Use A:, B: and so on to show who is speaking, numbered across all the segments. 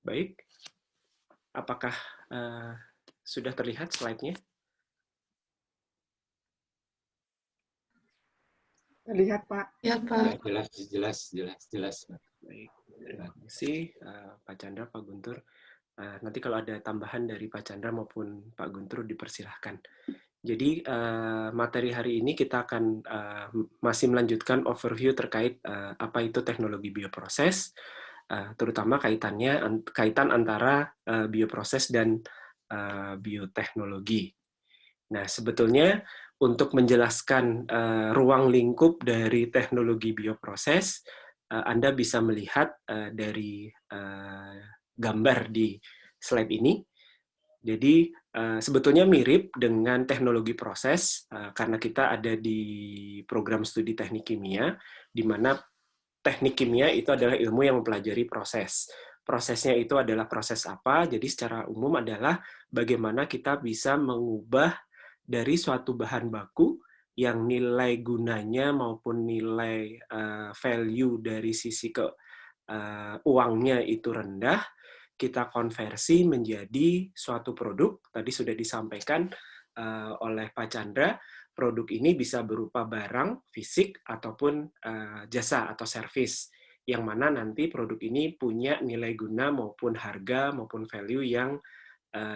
A: Baik, apakah sudah terlihat slide-nya?
B: Terlihat, Pak.
C: Ya,
D: Ya,
C: Pak.
D: jelas.
A: Baik, terima kasih Pak Chandra, Pak Guntur. Nanti kalau ada tambahan dari Pak Chandra maupun Pak Guntur dipersilahkan. Jadi materi hari ini kita akan masih melanjutkan overview terkait apa itu teknologi bioproses, terutama kaitan antara bioproses dan bioteknologi. Nah, sebetulnya untuk menjelaskan ruang lingkup dari teknologi bioproses, Anda bisa melihat dari gambar di slide ini. Jadi sebetulnya mirip dengan teknologi proses karena kita ada di program studi teknik kimia, di mana teknik kimia itu adalah ilmu yang mempelajari proses. Prosesnya itu adalah proses apa? Jadi secara umum adalah bagaimana kita bisa mengubah dari suatu bahan baku yang nilai gunanya maupun nilai value dari sisi uangnya itu rendah, kita konversi menjadi suatu produk. Tadi sudah disampaikan oleh Pak Chandra, produk ini bisa berupa barang fisik ataupun jasa atau servis, yang mana nanti produk ini punya nilai guna maupun harga maupun value yang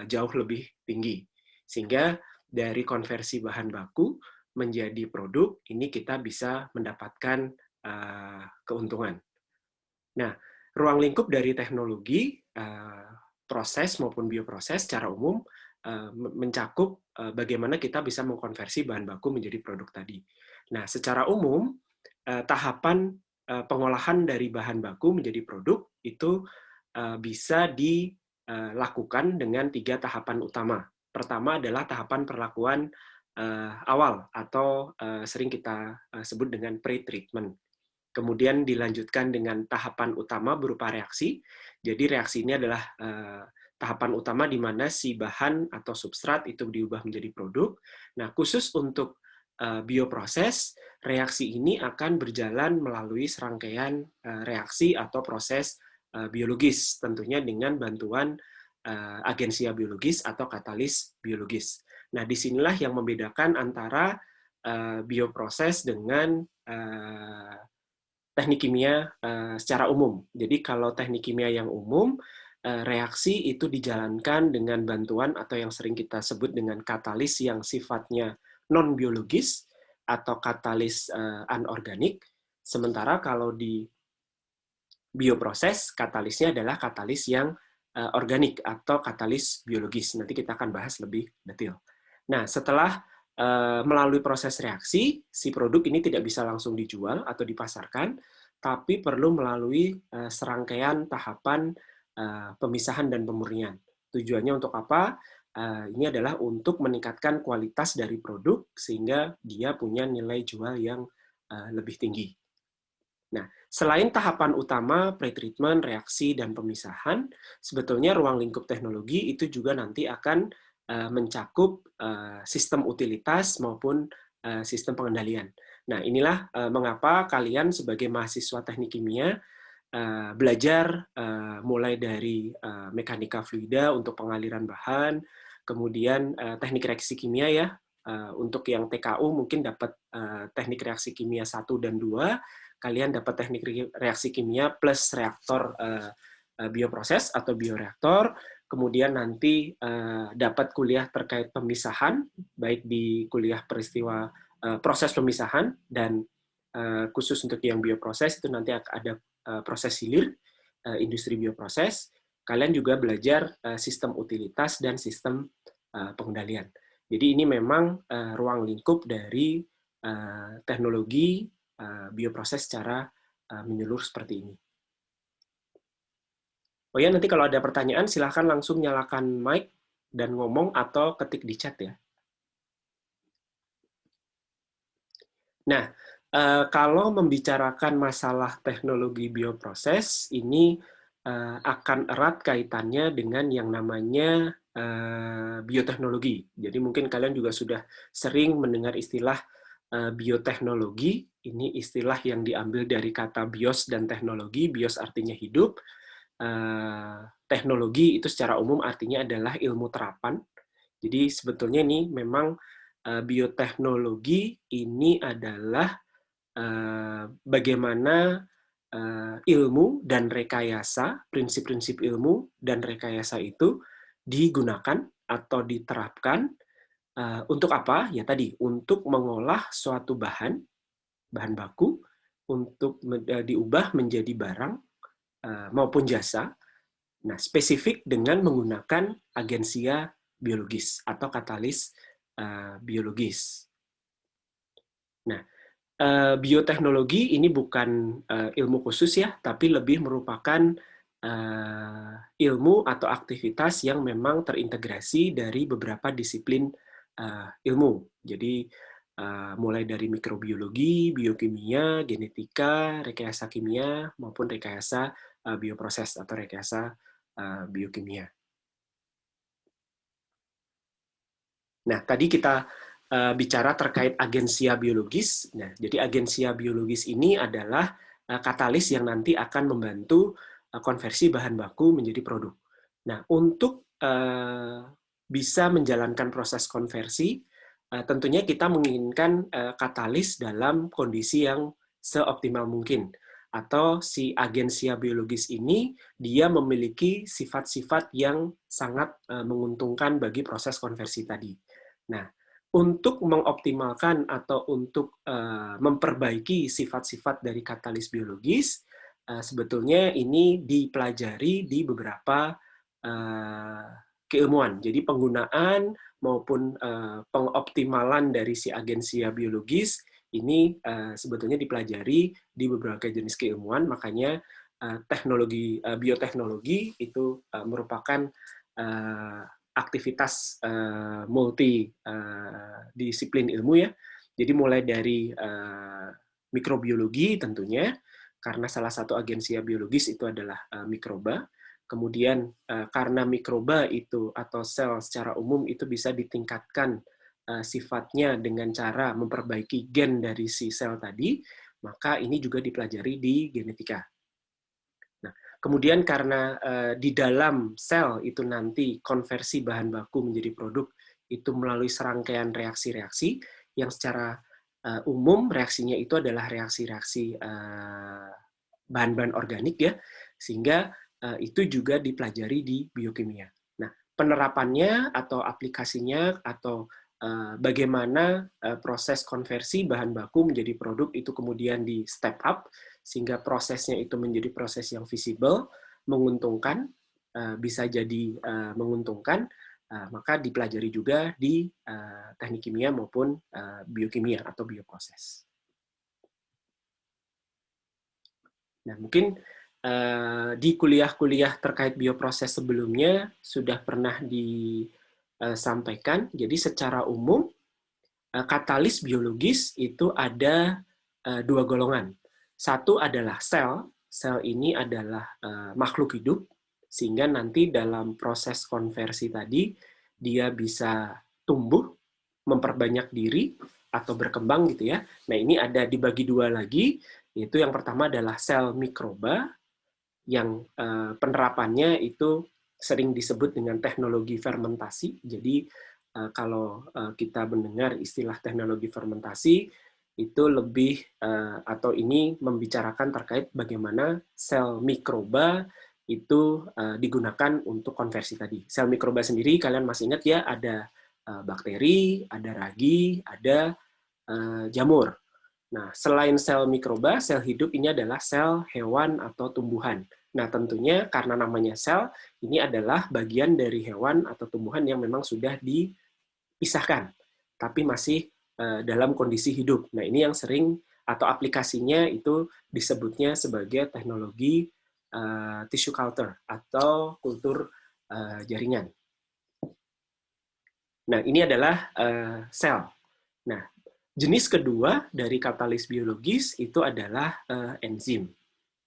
A: jauh lebih tinggi. Sehingga dari konversi bahan baku menjadi produk, ini kita bisa mendapatkan keuntungan. Nah, ruang lingkup dari teknologi, proses maupun bioproses secara umum mencakup bagaimana kita bisa mengkonversi bahan baku menjadi produk tadi. Nah, secara umum, tahapan pengolahan dari bahan baku menjadi produk itu bisa dilakukan dengan 3 tahapan utama. Pertama adalah tahapan perlakuan awal atau sering kita sebut dengan pre-treatment. Kemudian dilanjutkan dengan tahapan utama berupa reaksi. Jadi reaksi ini adalah tahapan utama di mana si bahan atau substrat itu diubah menjadi produk. Nah, khusus untuk bioproses, reaksi ini akan berjalan melalui serangkaian reaksi atau proses biologis, tentunya dengan bantuan agensia biologis atau katalis biologis. Nah, disinilah yang membedakan antara bioproses dengan teknik kimia secara umum. Jadi kalau teknik kimia yang umum, reaksi itu dijalankan dengan bantuan atau yang sering kita sebut dengan katalis yang sifatnya non-biologis atau katalis anorganik. Sementara kalau di bioproses, katalisnya adalah katalis yang organik atau katalis biologis. Nanti kita akan bahas lebih detail. Nah, setelah melalui proses reaksi, si produk ini tidak bisa langsung dijual atau dipasarkan, tapi perlu melalui serangkaian tahapan pemisahan dan pemurnian. Tujuannya untuk apa? Ini adalah untuk meningkatkan kualitas dari produk sehingga dia punya nilai jual yang lebih tinggi. Nah, selain tahapan utama, pretreatment, reaksi, dan pemisahan, sebetulnya ruang lingkup teknologi itu juga nanti akan mencakup sistem utilitas maupun sistem pengendalian. Nah, inilah mengapa kalian sebagai mahasiswa teknik kimia belajar mulai dari mekanika fluida untuk pengaliran bahan, kemudian teknik reaksi kimia ya, untuk yang TKU mungkin dapat teknik reaksi kimia 1 dan 2, kalian dapat teknik reaksi kimia plus reaktor bioproses atau bioreaktor, kemudian nanti dapat kuliah terkait pemisahan, baik di kuliah peristiwa proses pemisahan, dan khusus untuk yang bioproses itu nanti ada proses hilir, industri bioproses. Kalian juga belajar sistem utilitas dan sistem pengendalian. Jadi ini memang ruang lingkup dari teknologi bioproses secara menyeluruh seperti ini. Oh ya, nanti kalau ada pertanyaan silahkan langsung nyalakan mic dan ngomong atau ketik di chat ya. Nah, kalau membicarakan masalah teknologi bioproses, ini akan erat kaitannya dengan yang namanya bioteknologi. Jadi mungkin kalian juga sudah sering mendengar istilah bioteknologi. Ini istilah yang diambil dari kata bios dan teknologi. Bios artinya hidup, teknologi itu secara umum artinya adalah ilmu terapan. Jadi sebetulnya ini memang bioteknologi ini adalah bagaimana ilmu dan rekayasa, prinsip-prinsip ilmu dan rekayasa itu digunakan atau diterapkan untuk apa? Ya tadi, untuk mengolah suatu bahan baku, untuk diubah menjadi barang maupun jasa. Nah, spesifik dengan menggunakan agensia biologis atau katalis biologis. Nah, bioteknologi ini bukan ilmu khusus ya, tapi lebih merupakan ilmu atau aktivitas yang memang terintegrasi dari beberapa disiplin ilmu. Jadi mulai dari mikrobiologi, biokimia, genetika, rekayasa kimia, maupun rekayasa bioproses atau rekayasa biokimia. Nah, tadi kita bicara terkait agensia biologis. Nah, jadi agensia biologis ini adalah katalis yang nanti akan membantu konversi bahan baku menjadi produk. Nah, untuk bisa menjalankan proses konversi, tentunya kita menginginkan katalis dalam kondisi yang seoptimal mungkin. Atau si agensia biologis ini, dia memiliki sifat-sifat yang sangat menguntungkan bagi proses konversi tadi. Nah, untuk mengoptimalkan atau untuk memperbaiki sifat-sifat dari katalis biologis, sebetulnya ini dipelajari di beberapa keilmuan. Jadi penggunaan maupun pengoptimalan dari si agensia biologis ini sebetulnya dipelajari di beberapa jenis keilmuan. Makanya teknologi bioteknologi itu merupakan aktivitas multi disiplin ilmu ya. Jadi mulai dari mikrobiologi tentunya, karena salah satu agensia biologis itu adalah mikroba. Kemudian karena mikroba itu atau sel secara umum itu bisa ditingkatkan sifatnya dengan cara memperbaiki gen dari si sel tadi, maka ini juga dipelajari di genetika. Kemudian karena di dalam sel itu nanti konversi bahan baku menjadi produk itu melalui serangkaian reaksi-reaksi yang secara umum reaksinya itu adalah reaksi-reaksi bahan-bahan organik ya, sehingga itu juga dipelajari di biokimia. Nah, penerapannya atau aplikasinya atau bagaimana proses konversi bahan baku menjadi produk itu kemudian di step up sehingga prosesnya itu menjadi proses yang visible, menguntungkan, bisa jadi menguntungkan, maka dipelajari juga di teknik kimia maupun biokimia atau bioproses. Nah, mungkin di kuliah-kuliah terkait bioproses sebelumnya sudah pernah disampaikan, jadi secara umum katalis biologis itu ada dua golongan. Satu adalah sel. Sel ini adalah makhluk hidup, sehingga nanti dalam proses konversi tadi, dia bisa tumbuh, memperbanyak diri, atau berkembang gitu ya. Nah, ini ada dibagi dua lagi, yaitu yang pertama adalah sel mikroba, yang penerapannya itu sering disebut dengan teknologi fermentasi. Jadi, kalau kita mendengar istilah teknologi fermentasi, itu lebih atau ini membicarakan terkait bagaimana sel mikroba itu digunakan untuk konversi tadi. Sel mikroba sendiri kalian masih ingat ya, ada bakteri, ada ragi, ada jamur. Nah, selain sel mikroba, sel hidup ini adalah sel hewan atau tumbuhan. Nah, tentunya karena namanya sel, ini adalah bagian dari hewan atau tumbuhan yang memang sudah dipisahkan, tapi masih dalam kondisi hidup. Nah, ini yang sering atau aplikasinya itu disebutnya sebagai teknologi tissue culture atau kultur jaringan. Nah, ini adalah sel. Nah, jenis kedua dari katalis biologis itu adalah enzim.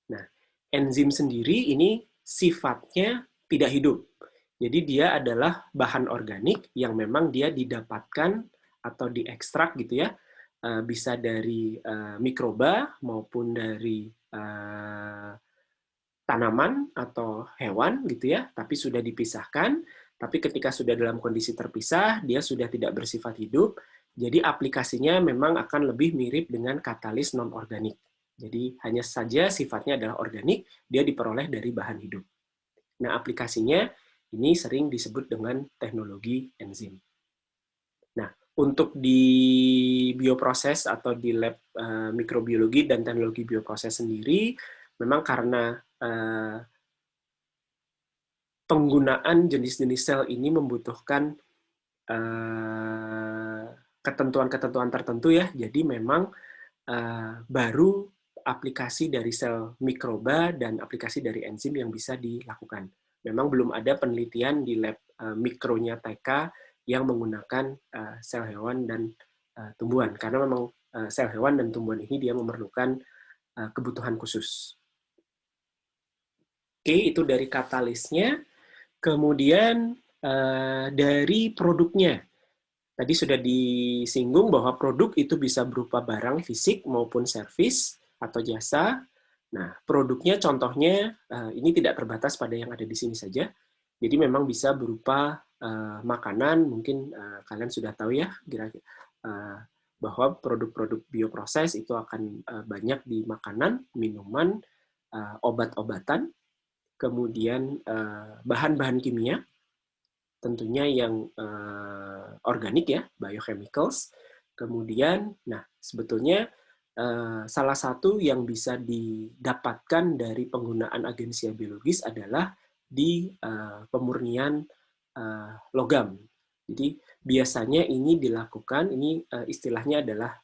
A: Nah, enzim sendiri ini sifatnya tidak hidup. Jadi dia adalah bahan organik yang memang dia didapatkan atau diekstrak gitu ya, bisa dari mikroba maupun dari tanaman atau hewan gitu ya, tapi sudah dipisahkan. Tapi ketika sudah dalam kondisi terpisah, dia sudah tidak bersifat hidup. Jadi aplikasinya memang akan lebih mirip dengan katalis non-organik. Jadi hanya saja sifatnya adalah organik, dia diperoleh dari bahan hidup. Nah, aplikasinya ini sering disebut dengan teknologi enzim. Nah, untuk di bioproses atau di lab mikrobiologi dan teknologi bioproses sendiri, memang karena penggunaan jenis-jenis sel ini membutuhkan ketentuan-ketentuan tertentu ya. Jadi memang baru aplikasi dari sel mikroba dan aplikasi dari enzim yang bisa dilakukan. Memang belum ada penelitian di lab mikronya TK yang menggunakan sel hewan dan tumbuhan, karena memang sel hewan dan tumbuhan ini dia memerlukan kebutuhan khusus. Oke, itu dari katalisnya. Kemudian dari produknya. Tadi sudah disinggung bahwa produk itu bisa berupa barang fisik maupun servis atau jasa. Nah, produknya contohnya ini tidak terbatas pada yang ada di sini saja. Jadi memang bisa berupa makanan, mungkin kalian sudah tahu ya, kira-kira bahwa produk-produk bioproses itu akan banyak di makanan, minuman, obat-obatan, kemudian bahan-bahan kimia, tentunya yang organik ya, biochemicals. Kemudian, nah sebetulnya salah satu yang bisa didapatkan dari penggunaan agensia biologis adalah di pemurnian logam. Jadi biasanya ini dilakukan, ini istilahnya adalah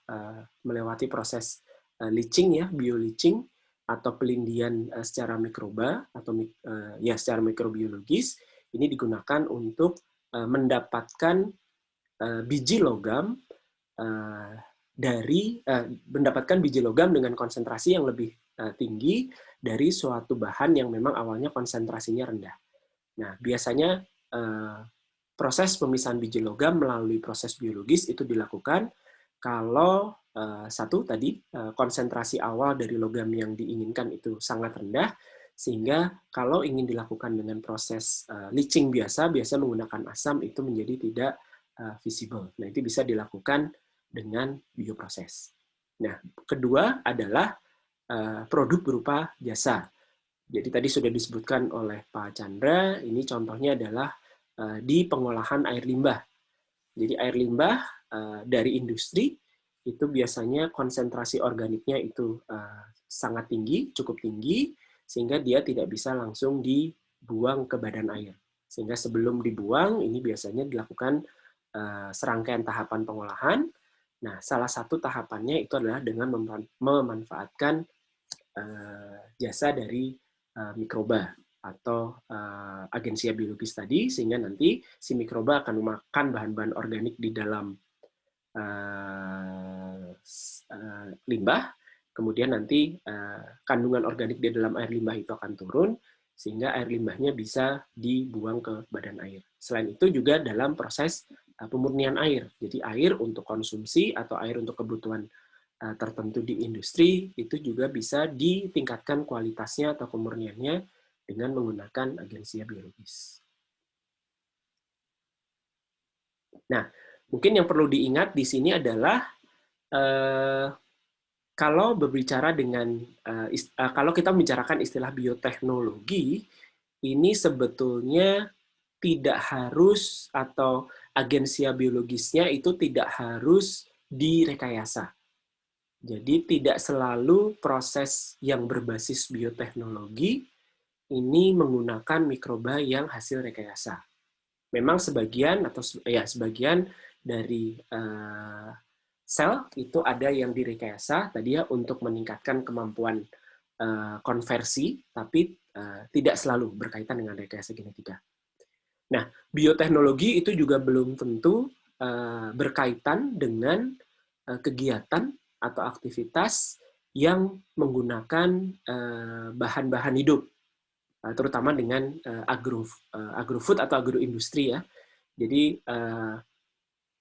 A: melewati proses leaching ya, bioleaching atau pelindian secara mikroba atau ya secara mikrobiologis. Ini digunakan untuk mendapatkan biji logam mendapatkan biji logam dengan konsentrasi yang lebih tinggi dari suatu bahan yang memang awalnya konsentrasinya rendah. Nah, biasanya proses pemisahan biji logam melalui proses biologis itu dilakukan kalau satu tadi konsentrasi awal dari logam yang diinginkan itu sangat rendah, sehingga kalau ingin dilakukan dengan proses leaching biasa menggunakan asam itu menjadi tidak visible. Nah, itu bisa dilakukan dengan bioproses. Nah, kedua adalah produk berupa jasa. Jadi tadi sudah disebutkan oleh Pak Chandra, ini contohnya adalah di pengolahan air limbah. Jadi air limbah dari industri itu biasanya konsentrasi organiknya itu sangat tinggi, cukup tinggi, sehingga dia tidak bisa langsung dibuang ke badan air. Sehingga sebelum dibuang, ini biasanya dilakukan serangkaian tahapan pengolahan. Nah, salah satu tahapannya itu adalah dengan memanfaatkan jasa dari mikroba atau agensia biologis tadi, sehingga nanti si mikroba akan memakan bahan-bahan organik di dalam limbah, kemudian nanti kandungan organik di dalam air limbah itu akan turun, sehingga air limbahnya bisa dibuang ke badan air. Selain itu juga dalam proses pemurnian air, jadi air untuk konsumsi atau air untuk kebutuhan tertentu di industri itu juga bisa ditingkatkan kualitasnya atau pemurniannya dengan menggunakan agensia biologis. Nah, mungkin yang perlu diingat di sini adalah kalau berbicara dengan kalau kita membicarakan istilah bioteknologi, ini sebetulnya tidak harus atau agensia biologisnya itu tidak harus direkayasa. Jadi tidak selalu proses yang berbasis bioteknologi ini menggunakan mikroba yang hasil rekayasa. Memang sebagian dari sel itu ada yang direkayasa tadi ya untuk meningkatkan kemampuan konversi, tapi tidak selalu berkaitan dengan rekayasa genetika. Nah, bioteknologi itu juga belum tentu berkaitan dengan kegiatan atau aktivitas yang menggunakan bahan-bahan hidup, terutama dengan agrofood atau agroindustri ya. Jadi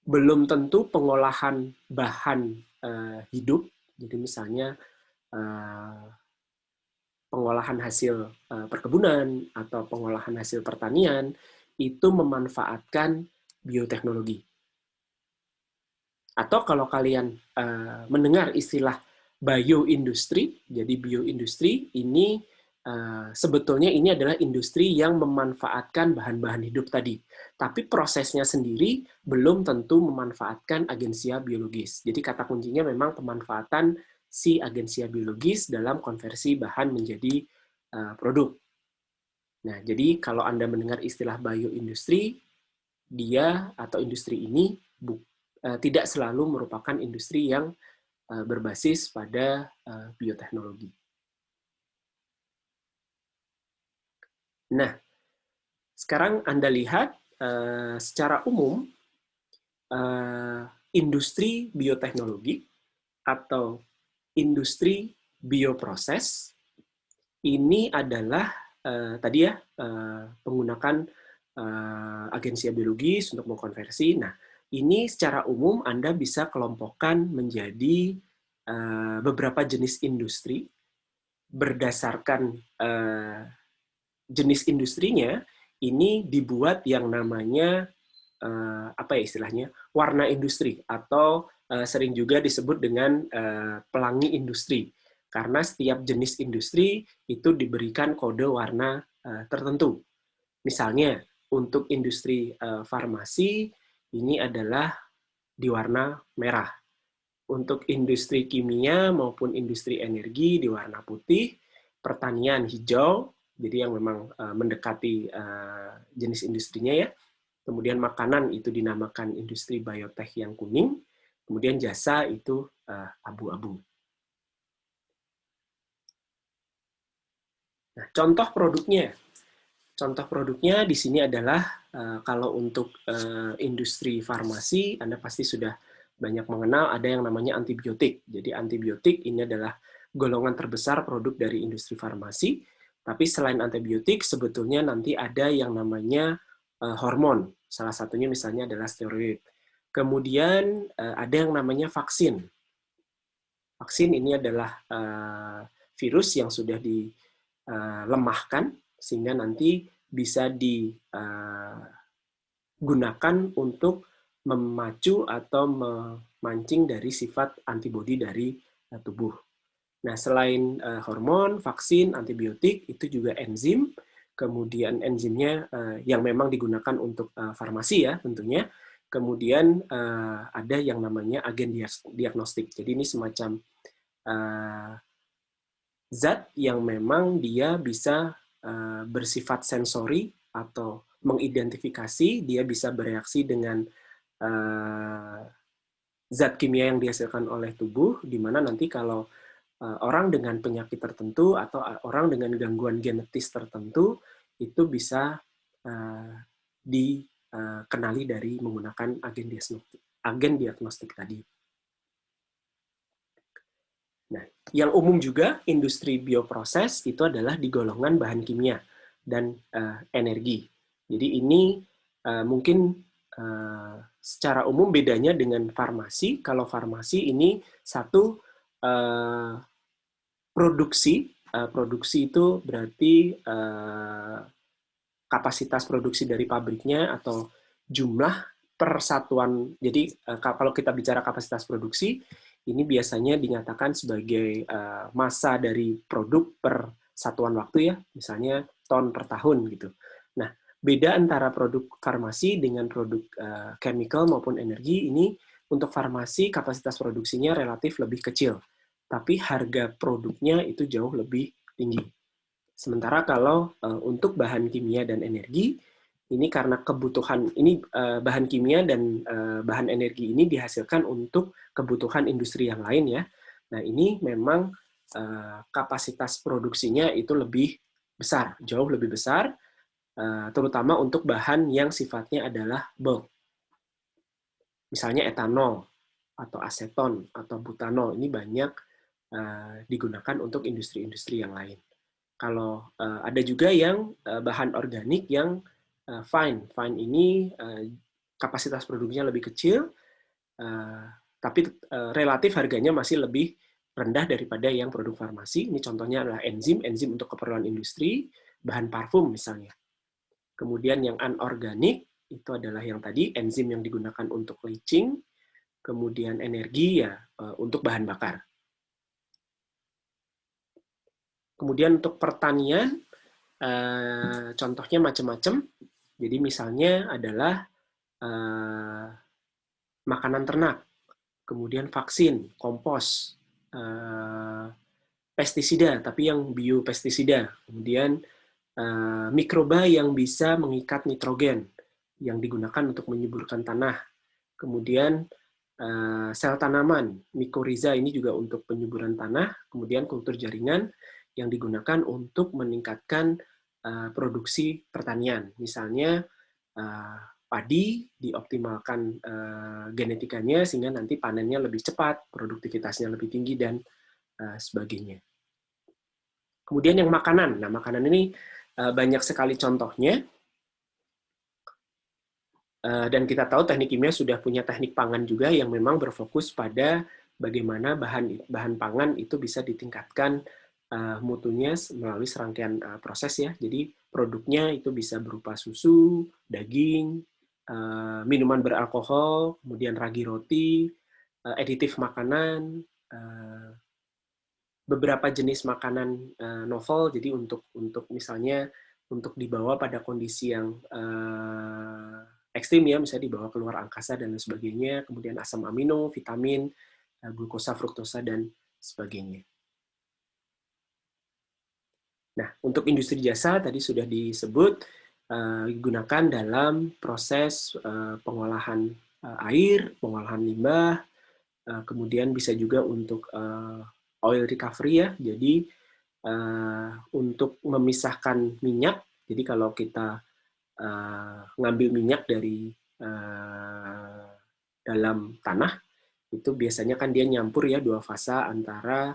A: belum tentu pengolahan bahan hidup, jadi misalnya pengolahan hasil perkebunan atau pengolahan hasil pertanian itu memanfaatkan bioteknologi. Atau kalau kalian mendengar istilah bioindustri, jadi bioindustri ini sebetulnya ini adalah industri yang memanfaatkan bahan-bahan hidup tadi. Tapi prosesnya sendiri belum tentu memanfaatkan agensia biologis. Jadi kata kuncinya memang pemanfaatan si agensia biologis dalam konversi bahan menjadi produk. Nah, jadi kalau Anda mendengar istilah bioindustri, dia atau industri ini tidak selalu merupakan industri yang berbasis pada bioteknologi. Nah, sekarang Anda lihat secara umum industri bioteknologi atau industri bioproses ini adalah tadi ya menggunakan agensia biologis untuk mengkonversi. Nah, ini secara umum Anda bisa kelompokkan menjadi beberapa jenis industri berdasarkan jenis industrinya ini dibuat yang namanya apa ya istilahnya warna industri atau sering juga disebut dengan pelangi industri karena setiap jenis industri itu diberikan kode warna tertentu. Misalnya untuk industri farmasi ini adalah di warna merah. Untuk industri kimia maupun industri energi di warna putih, pertanian hijau, jadi yang memang mendekati jenis industrinya ya. Kemudian makanan itu dinamakan industri biotech yang kuning, kemudian jasa itu abu-abu. Nah, contoh produknya. Contoh produknya di sini adalah kalau untuk industri farmasi, Anda pasti sudah banyak mengenal ada yang namanya antibiotik. Jadi antibiotik ini adalah golongan terbesar produk dari industri farmasi. Tapi selain antibiotik, sebetulnya nanti ada yang namanya hormon. Salah satunya misalnya adalah steroid. Kemudian ada yang namanya vaksin. Vaksin ini adalah virus yang sudah dilemahkan sehingga nanti bisa digunakan untuk memacu atau memancing dari sifat antibodi dari tubuh. Nah, selain hormon, vaksin, antibiotik, itu juga enzim, kemudian enzimnya yang memang digunakan untuk farmasi ya tentunya, kemudian ada yang namanya agen diagnostik. Jadi ini semacam zat yang memang dia bisa bersifat sensori atau mengidentifikasi, dia bisa bereaksi dengan zat kimia yang dihasilkan oleh tubuh, di mana nanti kalau orang dengan penyakit tertentu atau orang dengan gangguan genetis tertentu itu bisa dikenali dari menggunakan agen diagnostik tadi. Nah, yang umum juga industri bioproses itu adalah di golongan bahan kimia dan energi. Jadi ini mungkin secara umum bedanya dengan farmasi. Kalau farmasi ini satu produksi itu berarti kapasitas produksi dari pabriknya atau jumlah persatuan. Jadi kalau kita bicara kapasitas produksi, ini biasanya dinyatakan sebagai massa dari produk per satuan waktu ya, misalnya ton per tahun gitu. Nah, beda antara produk farmasi dengan produk chemical maupun energi ini untuk farmasi kapasitas produksinya relatif lebih kecil, tapi harga produknya itu jauh lebih tinggi. Sementara kalau untuk bahan kimia dan energi, ini karena kebutuhan ini bahan kimia dan bahan energi ini dihasilkan untuk kebutuhan industri yang lain ya. Nah ini memang kapasitas produksinya itu lebih besar, jauh lebih besar, terutama untuk bahan yang sifatnya adalah bulk. Misalnya etanol atau aseton atau butanol ini banyak digunakan untuk industri-industri yang lain. Kalau ada juga yang bahan organik yang fine ini kapasitas produknya lebih kecil, tapi relatif harganya masih lebih rendah daripada yang produk farmasi. Ini contohnya adalah enzim untuk keperluan industri, bahan parfum misalnya. Kemudian yang anorganik itu adalah yang tadi enzim yang digunakan untuk leaching, kemudian energi ya untuk bahan bakar. Kemudian untuk pertanian, contohnya macam-macam. Jadi misalnya adalah makanan ternak, kemudian vaksin, kompos, pestisida, tapi yang biopestisida, kemudian mikroba yang bisa mengikat nitrogen yang digunakan untuk menyuburkan tanah, kemudian sel tanaman, mikoriza ini juga untuk penyuburan tanah, kemudian kultur jaringan yang digunakan untuk meningkatkan produksi pertanian. Misalnya padi dioptimalkan genetikanya sehingga nanti panennya lebih cepat, produktivitasnya lebih tinggi, dan sebagainya. Kemudian yang makanan. Nah, makanan ini banyak sekali contohnya. Dan kita tahu teknik kimia sudah punya teknik pangan juga yang memang berfokus pada bagaimana bahan pangan itu bisa ditingkatkan mutunya melalui serangkaian proses ya. Jadi produknya itu bisa berupa susu, daging, minuman beralkohol, kemudian ragi roti, aditif makanan, beberapa jenis makanan novel. Jadi untuk misalnya untuk dibawa pada kondisi yang ekstrim ya, misalnya dibawa keluar angkasa dan lain sebagainya, kemudian asam amino, vitamin, glukosa, fruktosa, dan sebagainya. Nah, untuk industri jasa tadi sudah disebut, digunakan dalam proses pengolahan air, pengolahan limbah, kemudian bisa juga untuk oil recovery ya, jadi untuk memisahkan minyak, jadi kalau kita ngambil minyak dari dalam tanah, itu biasanya kan dia nyampur ya dua fasa antara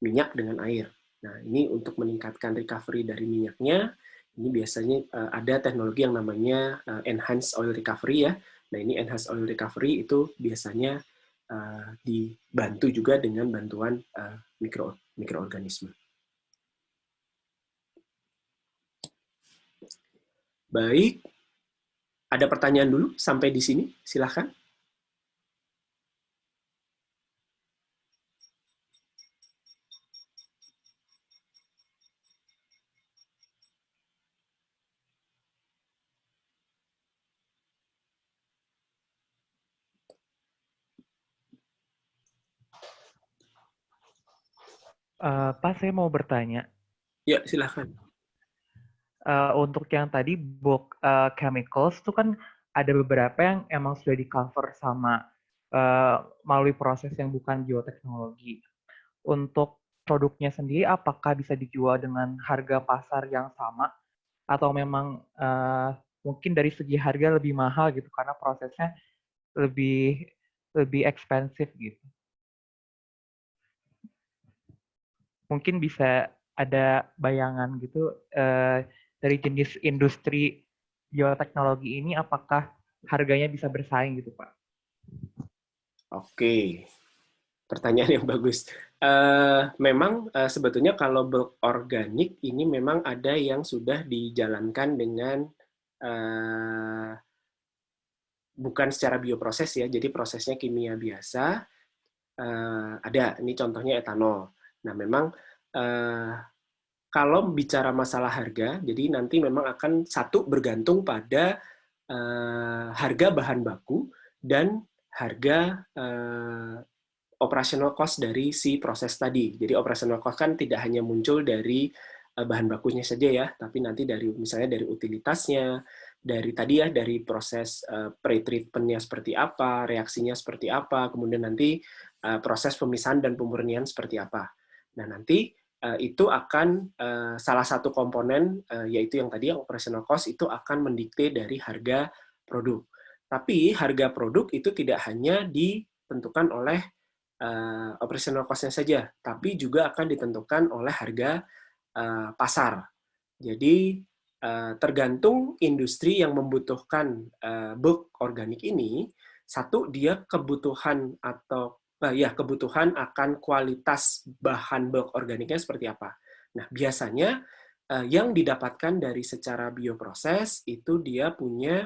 A: minyak dengan air. Nah, ini untuk meningkatkan recovery dari minyaknya, ini biasanya ada teknologi yang namanya enhanced oil recovery ya. Nah, ini enhanced oil recovery itu biasanya dibantu juga dengan bantuan mikroorganisme. Baik, ada pertanyaan dulu sampai di sini? Silahkan.
B: Pak, saya mau bertanya.
A: Ya, silahkan.
B: Untuk yang tadi bulk chemicals itu kan ada beberapa yang emang sudah di cover sama melalui proses yang bukan bioteknologi. Untuk produknya sendiri, apakah bisa dijual dengan harga pasar yang sama atau memang mungkin dari segi harga lebih mahal gitu karena prosesnya lebih ekspensif gitu. Mungkin bisa ada bayangan gitu dari jenis industri bioteknologi ini, apakah harganya bisa bersaing gitu, Pak?
A: Oke, pertanyaan yang bagus. Memang sebetulnya kalau bulk organik ini memang ada yang sudah dijalankan dengan bukan secara bioproses ya, jadi prosesnya kimia biasa. Ada, ini contohnya etanol. Nah, memang kalau bicara masalah harga, jadi nanti memang akan satu bergantung pada harga bahan baku dan harga operational cost dari si proses tadi. Jadi operational cost kan tidak hanya muncul dari bahan bakunya saja ya, tapi nanti dari misalnya dari utilitasnya, dari tadi ya dari proses pre-treatment-nya seperti apa, reaksinya seperti apa, kemudian nanti proses pemisahan dan pemurnian seperti apa. Nah, nanti itu akan salah satu komponen yaitu yang tadi operational cost itu akan mendikte dari harga produk. Tapi harga produk itu tidak hanya ditentukan oleh operational cost-nya saja, tapi juga akan ditentukan oleh harga pasar. Jadi tergantung industri yang membutuhkan bulk organik ini, satu dia kebutuhan atau ya kebutuhan akan kualitas bahan bulk organiknya seperti apa. Nah, biasanya yang didapatkan dari secara bioproses itu dia punya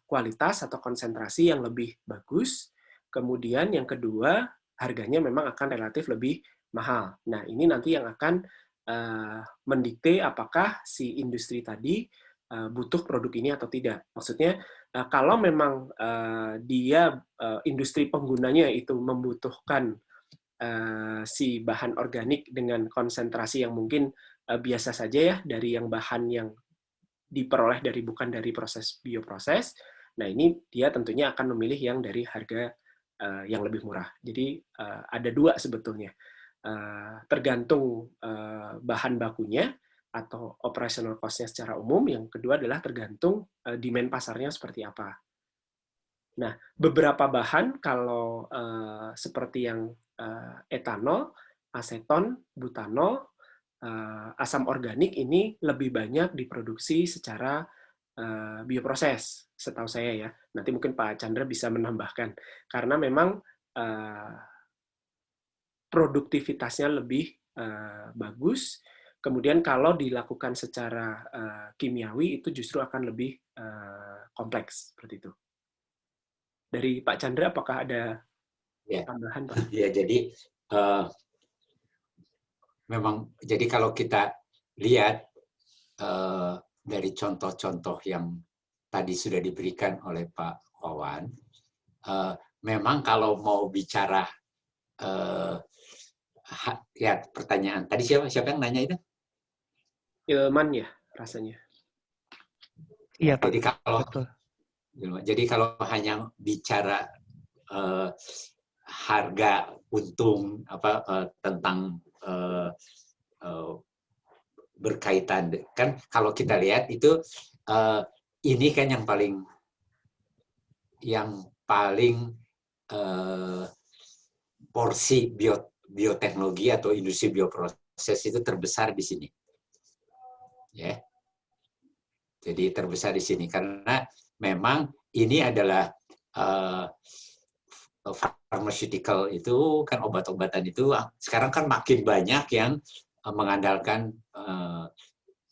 A: kualitas atau konsentrasi yang lebih bagus. Kemudian yang kedua, harganya memang akan relatif lebih mahal. Nah, ini nanti yang akan mendikte apakah si industri tadi butuh produk ini atau tidak. Maksudnya, kalau memang dia industri penggunanya itu membutuhkan si bahan organik dengan konsentrasi yang mungkin biasa saja ya dari yang bahan yang diperoleh bukan dari proses bioproses. Nah, ini dia tentunya akan memilih yang dari harga yang lebih murah. Jadi ada dua sebetulnya. Tergantung bahan bakunya atau operational cost-nya secara umum. Yang kedua adalah tergantung demand pasarnya seperti apa. Nah, beberapa bahan kalau seperti yang etanol, aseton, butanol, asam organik ini lebih banyak diproduksi secara bioproses, setahu saya ya. Nanti mungkin Pak Chandra bisa menambahkan. Karena memang produktivitasnya lebih bagus. Kemudian kalau dilakukan secara kimiawi itu justru akan lebih kompleks seperti itu. Dari Pak Chandra, apakah ada tambahan, Pak?
C: Ya, jadi memang jadi kalau kita lihat dari contoh-contoh yang tadi sudah diberikan oleh Pak Wawan, memang kalau mau bicara ya pertanyaan tadi siapa yang nanya itu?
A: Ilman ya rasanya.
B: Iya Pak.
C: Jadi kalau hanya bicara harga untung tentang berkaitan kan kalau kita lihat itu ini kan yang paling porsi bioteknologi atau industri bioproses itu terbesar di sini ya. Jadi terbesar di sini karena memang ini adalah pharmaceutical itu kan obat-obatan itu sekarang kan makin banyak yang mengandalkan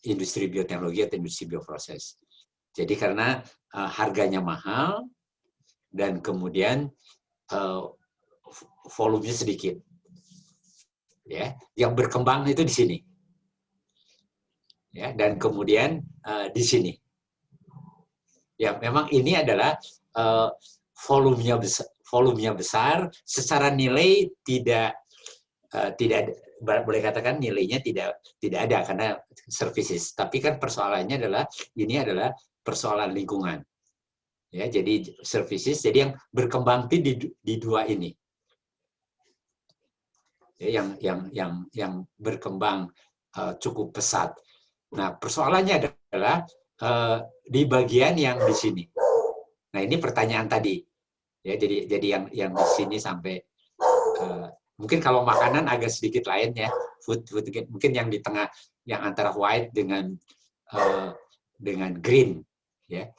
C: industri bioteknologi atau industri bioproses. Jadi karena harganya mahal dan kemudian volumenya sedikit, ya, yang berkembang itu di sini, ya, dan kemudian di sini, ya, memang ini adalah volumenya besar, secara nilai tidak boleh katakan nilainya tidak ada karena services. Tapi kan persoalannya adalah ini adalah persoalan lingkungan. Ya, jadi services, jadi yang berkembang di dua ini. Ya, yang berkembang cukup pesat. Nah, persoalannya adalah di bagian yang di sini. Nah, ini pertanyaan tadi. Ya, jadi yang di sini sampai mungkin kalau makanan agak sedikit lain ya, food mungkin yang di tengah, yang antara white dengan green, ya,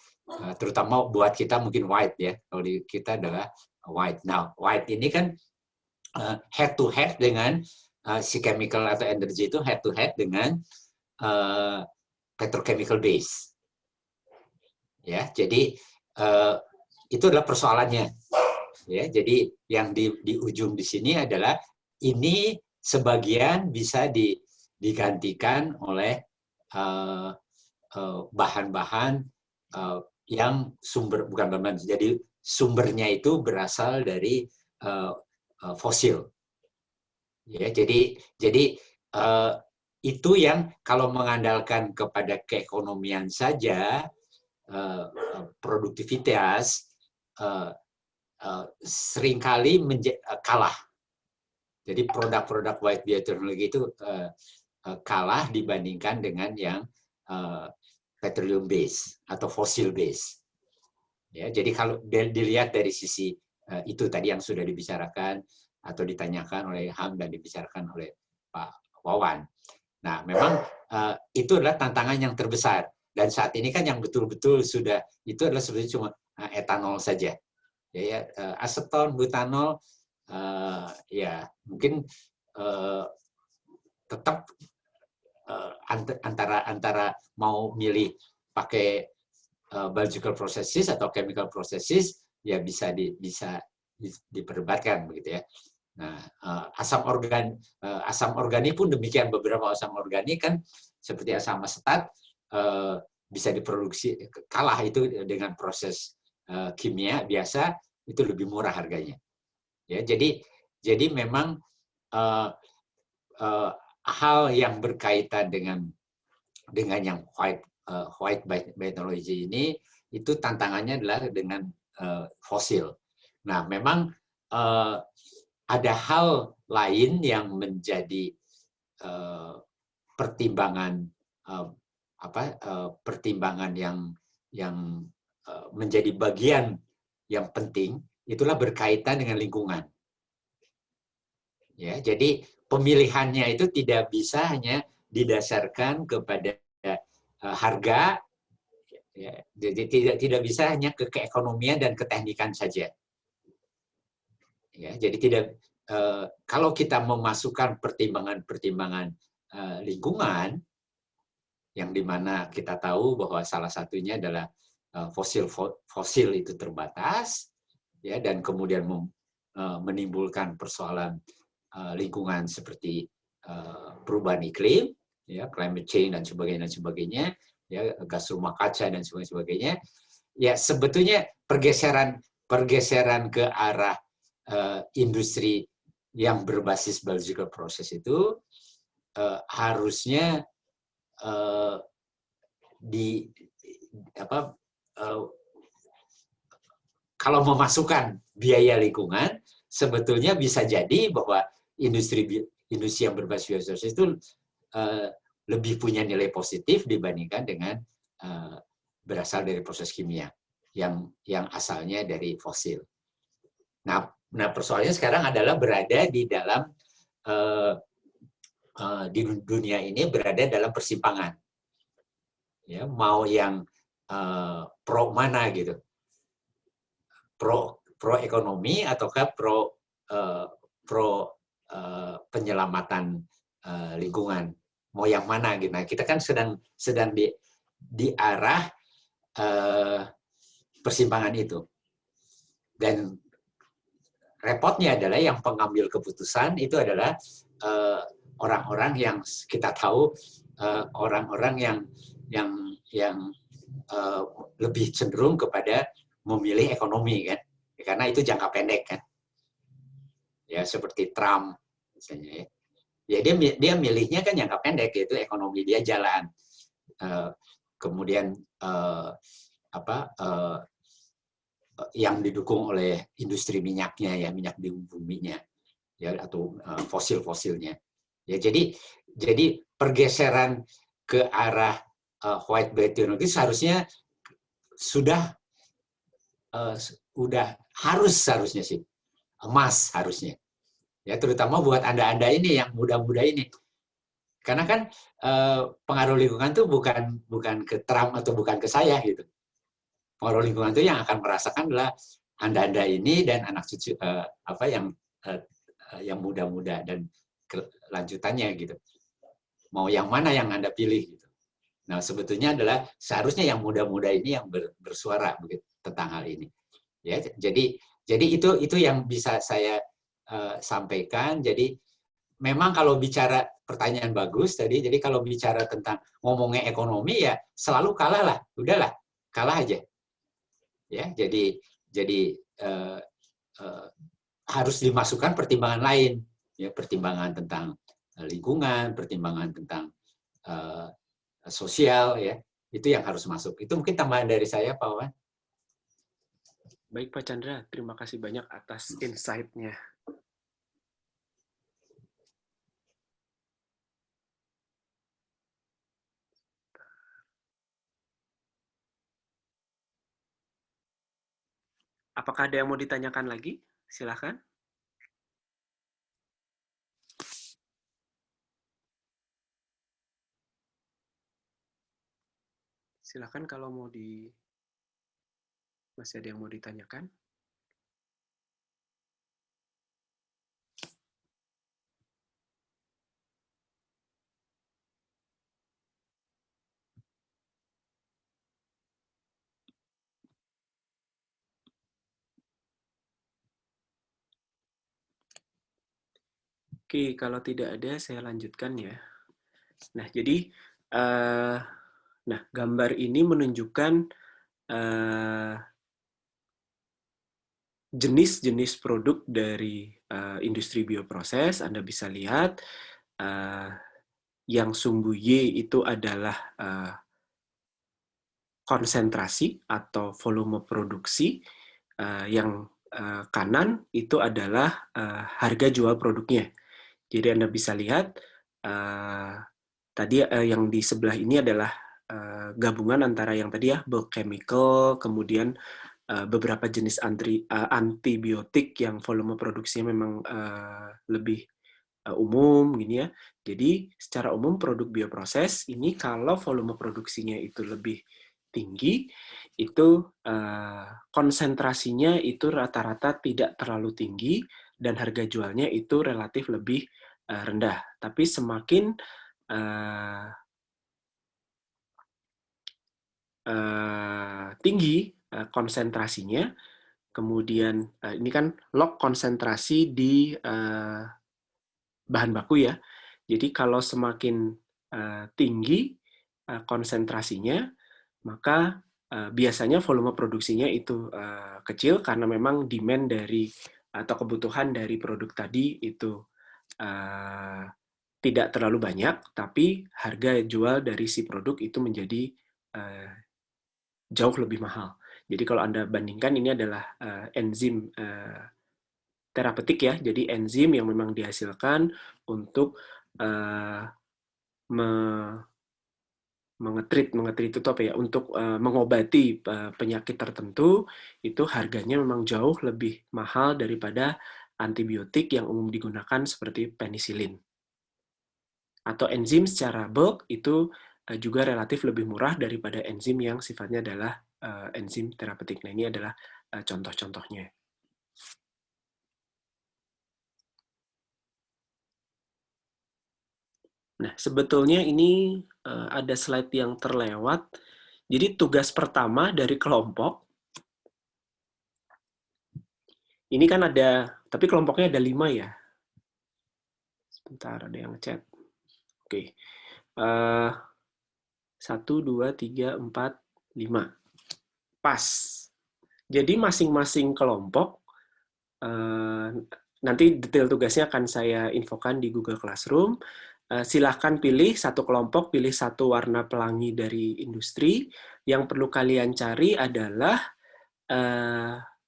C: terutama buat kita mungkin white ya, kalau di kita adalah white. Nah, white ini kan head to head dengan si chemical atau energy itu head to head dengan petrochemical base, ya. Jadi itu adalah persoalannya. Ya, jadi yang di ujung di sini adalah ini sebagian bisa digantikan oleh bahan-bahan yang bukan bahan, jadi sumbernya itu berasal dari fosil. Ya, jadi itu yang kalau mengandalkan kepada keekonomian saja, produktivitas seringkali kalah. Jadi produk-produk white bioteknologi itu kalah dibandingkan dengan yang petroleum base atau fossil base. Ya, jadi kalau dilihat dari sisi itu tadi yang sudah dibicarakan atau ditanyakan oleh Ham dan dibicarakan oleh Pak Wawan. Nah, memang itu adalah tantangan yang terbesar. Dan saat ini kan yang betul-betul sudah itu adalah sebenarnya cuma etanol saja. Aseton, butanol, ya mungkin tetap antara mau milih pakai biological processes atau chemical processes, ya bisa diperdebatkan begitu ya. Nah, asam organik pun demikian, beberapa asam organik kan seperti asam asetat bisa diproduksi, kalah itu dengan proses kimia biasa, itu lebih murah harganya. Ya, jadi memang hal yang berkaitan dengan yang white biotechnology ini, itu tantangannya adalah dengan fosil. Nah, memang ada hal lain yang menjadi pertimbangan pertimbangan yang menjadi bagian yang penting, itulah berkaitan dengan lingkungan. Ya, jadi pemilihannya itu tidak bisa hanya didasarkan kepada harga, ya, jadi tidak bisa hanya ke keekonomian dan keteknikan saja. Ya, jadi tidak, kalau kita memasukkan pertimbangan-pertimbangan lingkungan, yang dimana kita tahu bahwa salah satunya adalah fosil itu terbatas, ya, dan kemudian menimbulkan persoalan lingkungan seperti perubahan iklim, ya, climate change dan sebagainya, ya, gas rumah kaca dan sebagainya. Ya, sebetulnya pergeseran ke arah industri yang berbasis biological process itu harusnya kalau memasukkan biaya lingkungan, sebetulnya bisa jadi bahwa industri yang berbasis bioproses itu lebih punya nilai positif dibandingkan dengan berasal dari proses kimia yang asalnya dari fosil. Nah, persoalannya sekarang adalah berada di dalam di dunia ini berada dalam persimpangan. Ya, mau yang pro mana gitu, pro ekonomi ataukah pro penyelamatan lingkungan, mau yang mana gitu. Nah, kita kan sedang di arah persimpangan itu, dan repotnya adalah yang pengambil keputusan itu adalah orang-orang yang kita tahu, orang-orang yang lebih cenderung kepada memilih ekonomi kan, karena itu jangka pendek kan, ya, seperti Trump misalnya, ya dia milihnya kan jangka pendek, yaitu ekonomi dia jalan, kemudian yang didukung oleh industri minyaknya, ya, minyak di buminya, ya, atau fosil-fosilnya, ya. Jadi pergeseran ke arah white biotechnology seharusnya harusnya sih emas harusnya, ya, terutama buat anda ini yang muda-muda ini, karena kan pengaruh lingkungan tuh bukan ke Trump atau bukan ke saya gitu. Pengaruh lingkungan itu yang akan merasakan adalah anda ini dan anak cucu yang muda-muda dan kelanjutannya gitu. Mau yang mana yang anda pilih gitu. Nah, sebetulnya adalah seharusnya yang muda-muda ini yang bersuara begitu tentang hal ini. Ya, jadi itu yang bisa saya sampaikan. Jadi memang kalau bicara, pertanyaan bagus tadi. Jadi kalau bicara tentang ngomongnya ekonomi, ya selalu kalah lah, udahlah, kalah aja. Ya, jadi harus dimasukkan pertimbangan lain, ya, pertimbangan tentang lingkungan, pertimbangan tentang sosial, ya, itu yang harus masuk. Itu mungkin tambahan dari saya, Pak Wawan.
A: Baik, Pak Chandra, terima kasih banyak atas insight-nya. Apakah ada yang mau ditanyakan lagi? Silakan. Silakan kalau masih ada yang mau ditanyakan. Oke, kalau tidak ada saya lanjutkan ya. Nah, jadi eh, gambar ini menunjukkan jenis-jenis produk dari industri bioproses. Anda bisa lihat yang sumbu Y itu adalah konsentrasi atau volume produksi, yang kanan itu adalah harga jual produknya. Jadi Anda bisa lihat tadi yang di sebelah ini adalah gabungan antara yang tadi ya bulk chemical, kemudian beberapa jenis antibiotik yang volume produksinya memang lebih umum gini ya. Jadi secara umum produk bioproses ini kalau volume produksinya itu lebih tinggi, itu konsentrasinya itu rata-rata tidak terlalu tinggi dan harga jualnya itu relatif lebih rendah. Tapi semakin tinggi konsentrasinya, kemudian ini kan log konsentrasi di bahan baku ya. Jadi kalau semakin tinggi konsentrasinya, maka biasanya volume produksinya itu kecil karena memang demand dari atau kebutuhan dari produk tadi itu tidak terlalu banyak, tapi harga jual dari si produk itu menjadi jauh lebih mahal. Jadi kalau Anda bandingkan ini adalah enzim terapeutik ya, jadi enzim yang memang dihasilkan untuk mengetrit itu apa ya, untuk mengobati penyakit tertentu, itu harganya memang jauh lebih mahal daripada antibiotik yang umum digunakan seperti penisilin. Atau enzim secara bulk itu juga relatif lebih murah daripada enzim yang sifatnya adalah enzim terapeutik. Nah, ini adalah contoh-contohnya. Nah, sebetulnya ini ada slide yang terlewat. Jadi tugas pertama dari kelompok, ini kan ada, tapi kelompoknya ada 5 ya. Sebentar, ada yang chat. Oke. 1, 2, 3, 4, 5. Pas. Jadi masing-masing kelompok, nanti detail tugasnya akan saya infokan di Google Classroom. Silahkan pilih satu kelompok, pilih satu warna pelangi dari industri. Yang perlu kalian cari adalah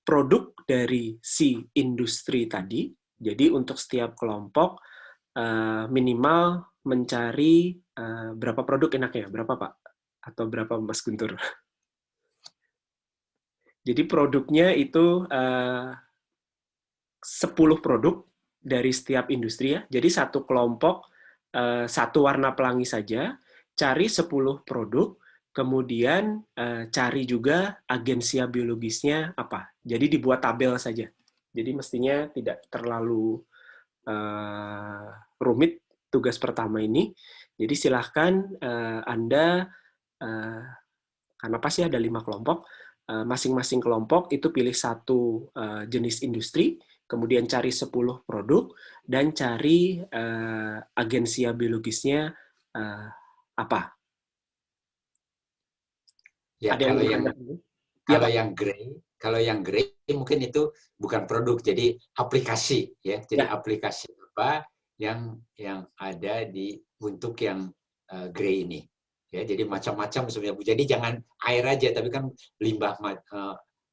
A: produk dari si industri tadi. Jadi untuk setiap kelompok minimal mencari berapa produk enaknya? Berapa Pak? Atau berapa Mas Guntur? Jadi produknya itu 10 produk dari setiap industri ya. Jadi satu kelompok satu warna pelangi saja, cari 10 produk, kemudian cari juga agensia biologisnya apa. Jadi dibuat tabel saja. Jadi mestinya tidak terlalu rumit tugas pertama ini. Jadi silahkan Anda, karena pasti ada 5 kelompok, masing-masing kelompok itu pilih satu jenis industri, kemudian cari 10 produk, dan cari agensia biologisnya apa.
C: Ya,
A: Ada
C: kalau yang gray mungkin itu bukan produk, jadi aplikasi ya. Jadi aplikasi apa yang ada di untuk yang gray ini. Ya, jadi macam-macam sebenarnya. Jadi jangan air aja, tapi kan limbah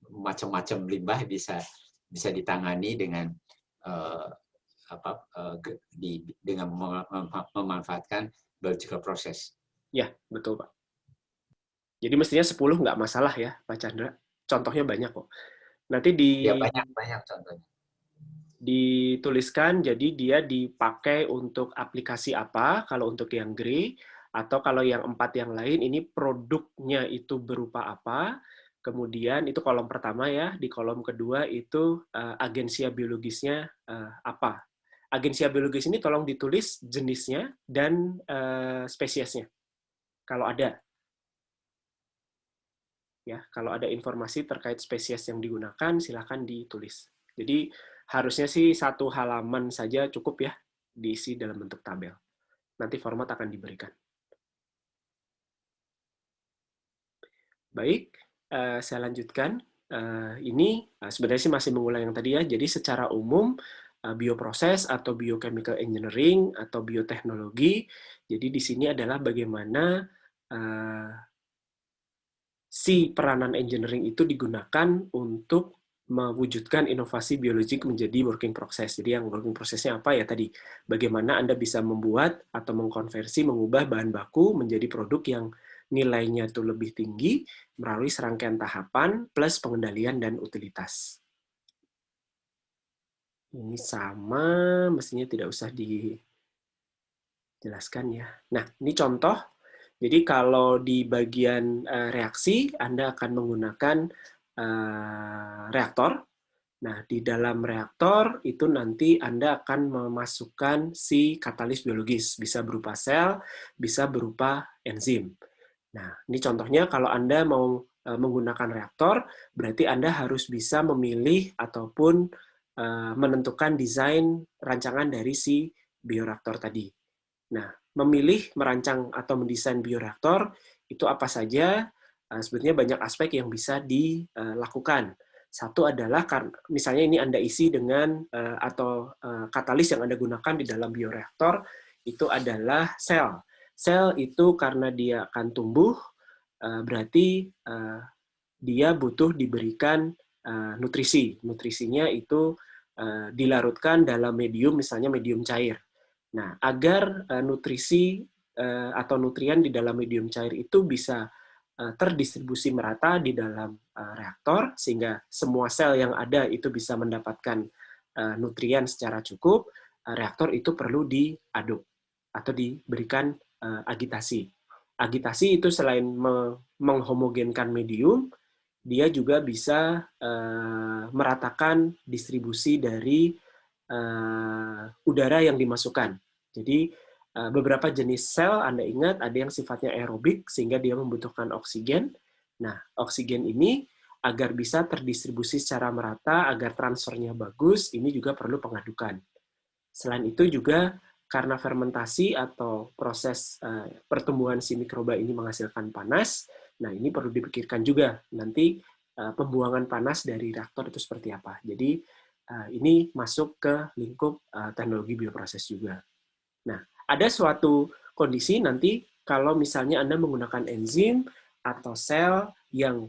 C: macam-macam limbah bisa ditangani dengan dengan memanfaatkan biological process.
A: Ya, betul Pak. Jadi mestinya 10 nggak masalah ya Pak Chandra. Contohnya banyak kok. Nanti
C: ya banyak contohnya.
A: Dituliskan, jadi dia dipakai untuk aplikasi apa, kalau untuk yang gray, atau kalau yang 4 yang lain, ini produknya itu berupa apa, kemudian itu kolom pertama ya, di kolom kedua itu agensia biologisnya apa. Agensia biologis ini tolong ditulis jenisnya dan spesiesnya, kalau ada. Ya, kalau ada informasi terkait spesies yang digunakan, silakan ditulis. Jadi harusnya sih satu halaman saja cukup ya. diisi dalam bentuk tabel. Nanti format akan diberikan. Baik, saya lanjutkan. Ini sebenarnya sih masih mengulang yang tadi ya. Jadi secara umum bioproses atau biochemical engineering atau bioteknologi. Jadi di sini adalah bagaimana si peranan engineering itu digunakan untuk mewujudkan inovasi biologik menjadi working process. Jadi yang working process-nya apa ya tadi? Bagaimana Anda bisa membuat atau mengkonversi, mengubah bahan baku menjadi produk yang nilainya itu lebih tinggi melalui serangkaian tahapan plus pengendalian dan utilitas. Ini sama, mestinya tidak usah dijelaskan ya. Nah, ini contoh. Jadi kalau di bagian reaksi, Anda akan menggunakan reaktor. Nah, di dalam reaktor itu nanti Anda akan memasukkan si katalis biologis. Bisa berupa sel, bisa berupa enzim. Nah, ini contohnya kalau Anda mau menggunakan reaktor, berarti Anda harus bisa memilih ataupun menentukan desain rancangan dari si bioreaktor tadi. Nah, memilih, merancang, atau mendesain bioreaktor itu apa saja? Sebetulnya banyak aspek yang bisa dilakukan. Satu adalah misalnya ini Anda isi dengan atau katalis yang Anda gunakan di dalam bioreaktor itu adalah sel. Sel itu karena dia akan tumbuh, berarti dia butuh diberikan nutrisi. Nutrisinya itu dilarutkan dalam medium, misalnya medium cair. Nah, agar nutrisi atau nutrien di dalam medium cair itu bisa terdistribusi merata di dalam reaktor, sehingga semua sel yang ada itu bisa mendapatkan nutrien secara cukup, reaktor itu perlu diaduk atau diberikan agitasi. Agitasi itu selain menghomogenkan medium, dia juga bisa meratakan distribusi dari udara yang dimasukkan. Jadi beberapa jenis sel Anda ingat ada yang sifatnya aerobik sehingga dia membutuhkan oksigen. Nah, oksigen ini agar bisa terdistribusi secara merata, agar transfernya bagus, ini juga perlu pengadukan. Selain itu juga karena fermentasi atau proses pertumbuhan si mikroba ini menghasilkan panas, nah ini perlu dipikirkan juga nanti pembuangan panas dari reaktor itu seperti apa. Jadi ini masuk ke lingkup teknologi bioproses juga. Nah, ada suatu kondisi nanti kalau misalnya Anda menggunakan enzim atau sel yang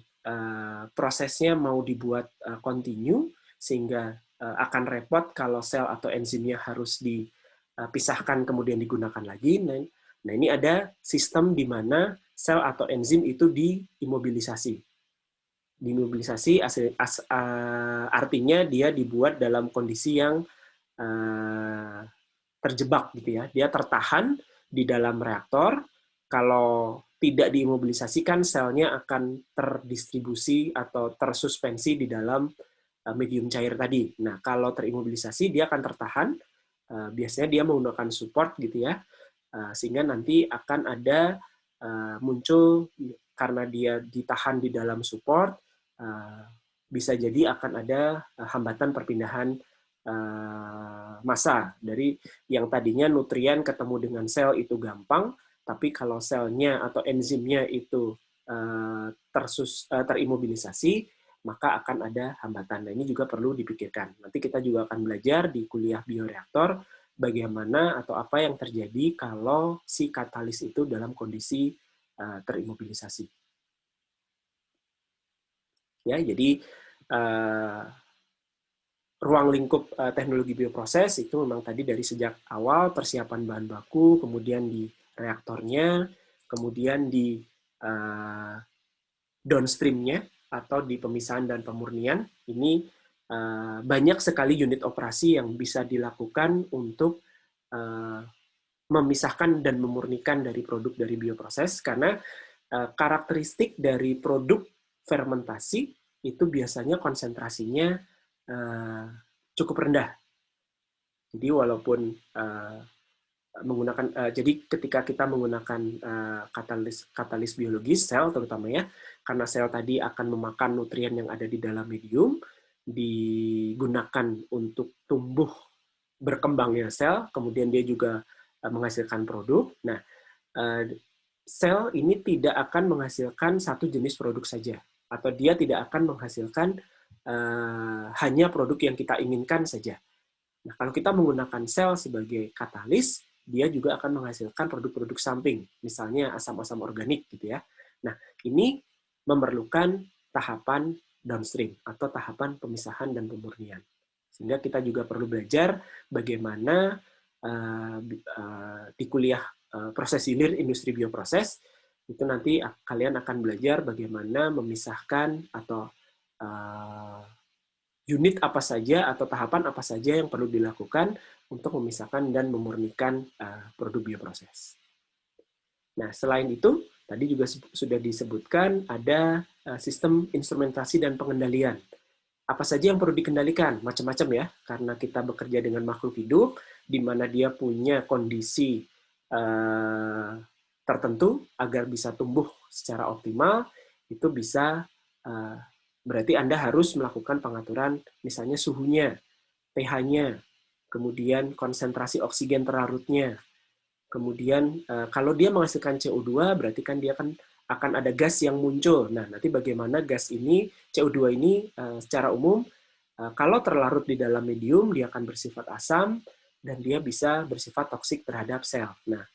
A: prosesnya mau dibuat continue, sehingga akan repot kalau sel atau enzimnya harus dipisahkan kemudian digunakan lagi. Nah, ini ada sistem di mana sel atau enzim itu diimobilisasi. Dimobilisasi artinya dia dibuat dalam kondisi yang terjebak gitu ya. Dia tertahan di dalam reaktor. Kalau tidak diimobilisasikan, selnya akan terdistribusi atau tersuspensi di dalam medium cair tadi. Nah, kalau terimobilisasi dia akan tertahan. Biasanya dia menggunakan support gitu ya. Sehingga nanti akan ada muncul karena dia ditahan di dalam support, bisa jadi akan ada hambatan perpindahan massa dari yang tadinya nutrien ketemu dengan sel itu gampang, tapi kalau selnya atau enzimnya itu terimobilisasi, maka akan ada hambatan. Nah, ini juga perlu dipikirkan. Nanti kita juga akan belajar di kuliah bioreaktor bagaimana atau apa yang terjadi kalau si katalis itu dalam kondisi terimobilisasi. Ya, jadi ruang lingkup teknologi bioproses itu memang tadi dari sejak awal persiapan bahan baku, kemudian di reaktornya, kemudian di downstream-nya atau di pemisahan dan pemurnian. Ini banyak sekali unit operasi yang bisa dilakukan untuk memisahkan dan memurnikan dari produk dari bioproses, karena karakteristik dari produk fermentasi itu biasanya konsentrasinya cukup rendah. Jadi walaupun jadi ketika kita menggunakan katalis biologis sel terutama ya, karena sel tadi akan memakan nutrien yang ada di dalam medium, digunakan untuk tumbuh berkembangnya sel, kemudian dia juga menghasilkan produk. Nah, sel ini tidak akan menghasilkan satu jenis produk saja, atau dia tidak akan menghasilkan hanya produk yang kita inginkan saja. Nah, kalau kita menggunakan sel sebagai katalis, dia juga akan menghasilkan produk-produk samping, misalnya asam-asam organik gitu ya. Nah, ini memerlukan tahapan downstream atau tahapan pemisahan dan pemurnian. Sehingga kita juga perlu belajar bagaimana di kuliah proses hilir industri bioproses itu nanti kalian akan belajar bagaimana memisahkan atau unit apa saja atau tahapan apa saja yang perlu dilakukan untuk memisahkan dan memurnikan produk bioproses. Nah, selain itu, tadi juga sudah disebutkan ada sistem instrumentasi dan pengendalian. Apa saja yang perlu dikendalikan? Macam-macam ya, karena kita bekerja dengan makhluk hidup, di mana dia punya kondisi tertentu agar bisa tumbuh secara optimal, itu bisa berarti Anda harus melakukan pengaturan misalnya suhunya, pH-nya, kemudian konsentrasi oksigen terlarutnya. Kemudian kalau dia menghasilkan CO2 berarti kan dia akan ada gas yang muncul. Nah, nanti bagaimana gas ini, CO2 ini secara umum kalau terlarut di dalam medium dia akan bersifat asam dan dia bisa bersifat toksik terhadap sel. Nah,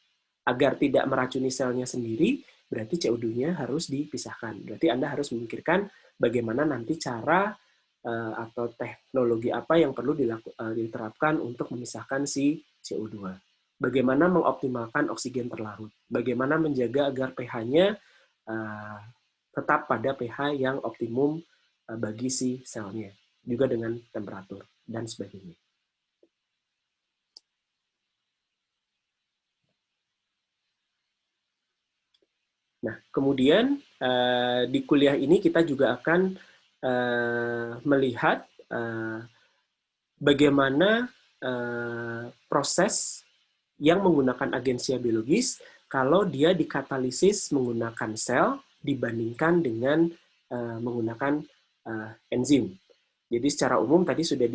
A: agar tidak meracuni selnya sendiri, berarti CO2-nya harus dipisahkan. Berarti Anda harus memikirkan bagaimana nanti cara atau teknologi apa yang perlu diterapkan untuk memisahkan si CO2. Bagaimana mengoptimalkan oksigen terlarut. Bagaimana menjaga agar pH-nya tetap pada pH yang optimum bagi si selnya. Juga dengan temperatur dan sebagainya. Nah, kemudian di kuliah ini kita juga akan melihat bagaimana proses yang menggunakan agensia biologis kalau dia dikatalisis menggunakan sel dibandingkan dengan menggunakan enzim. Jadi secara umum tadi sudah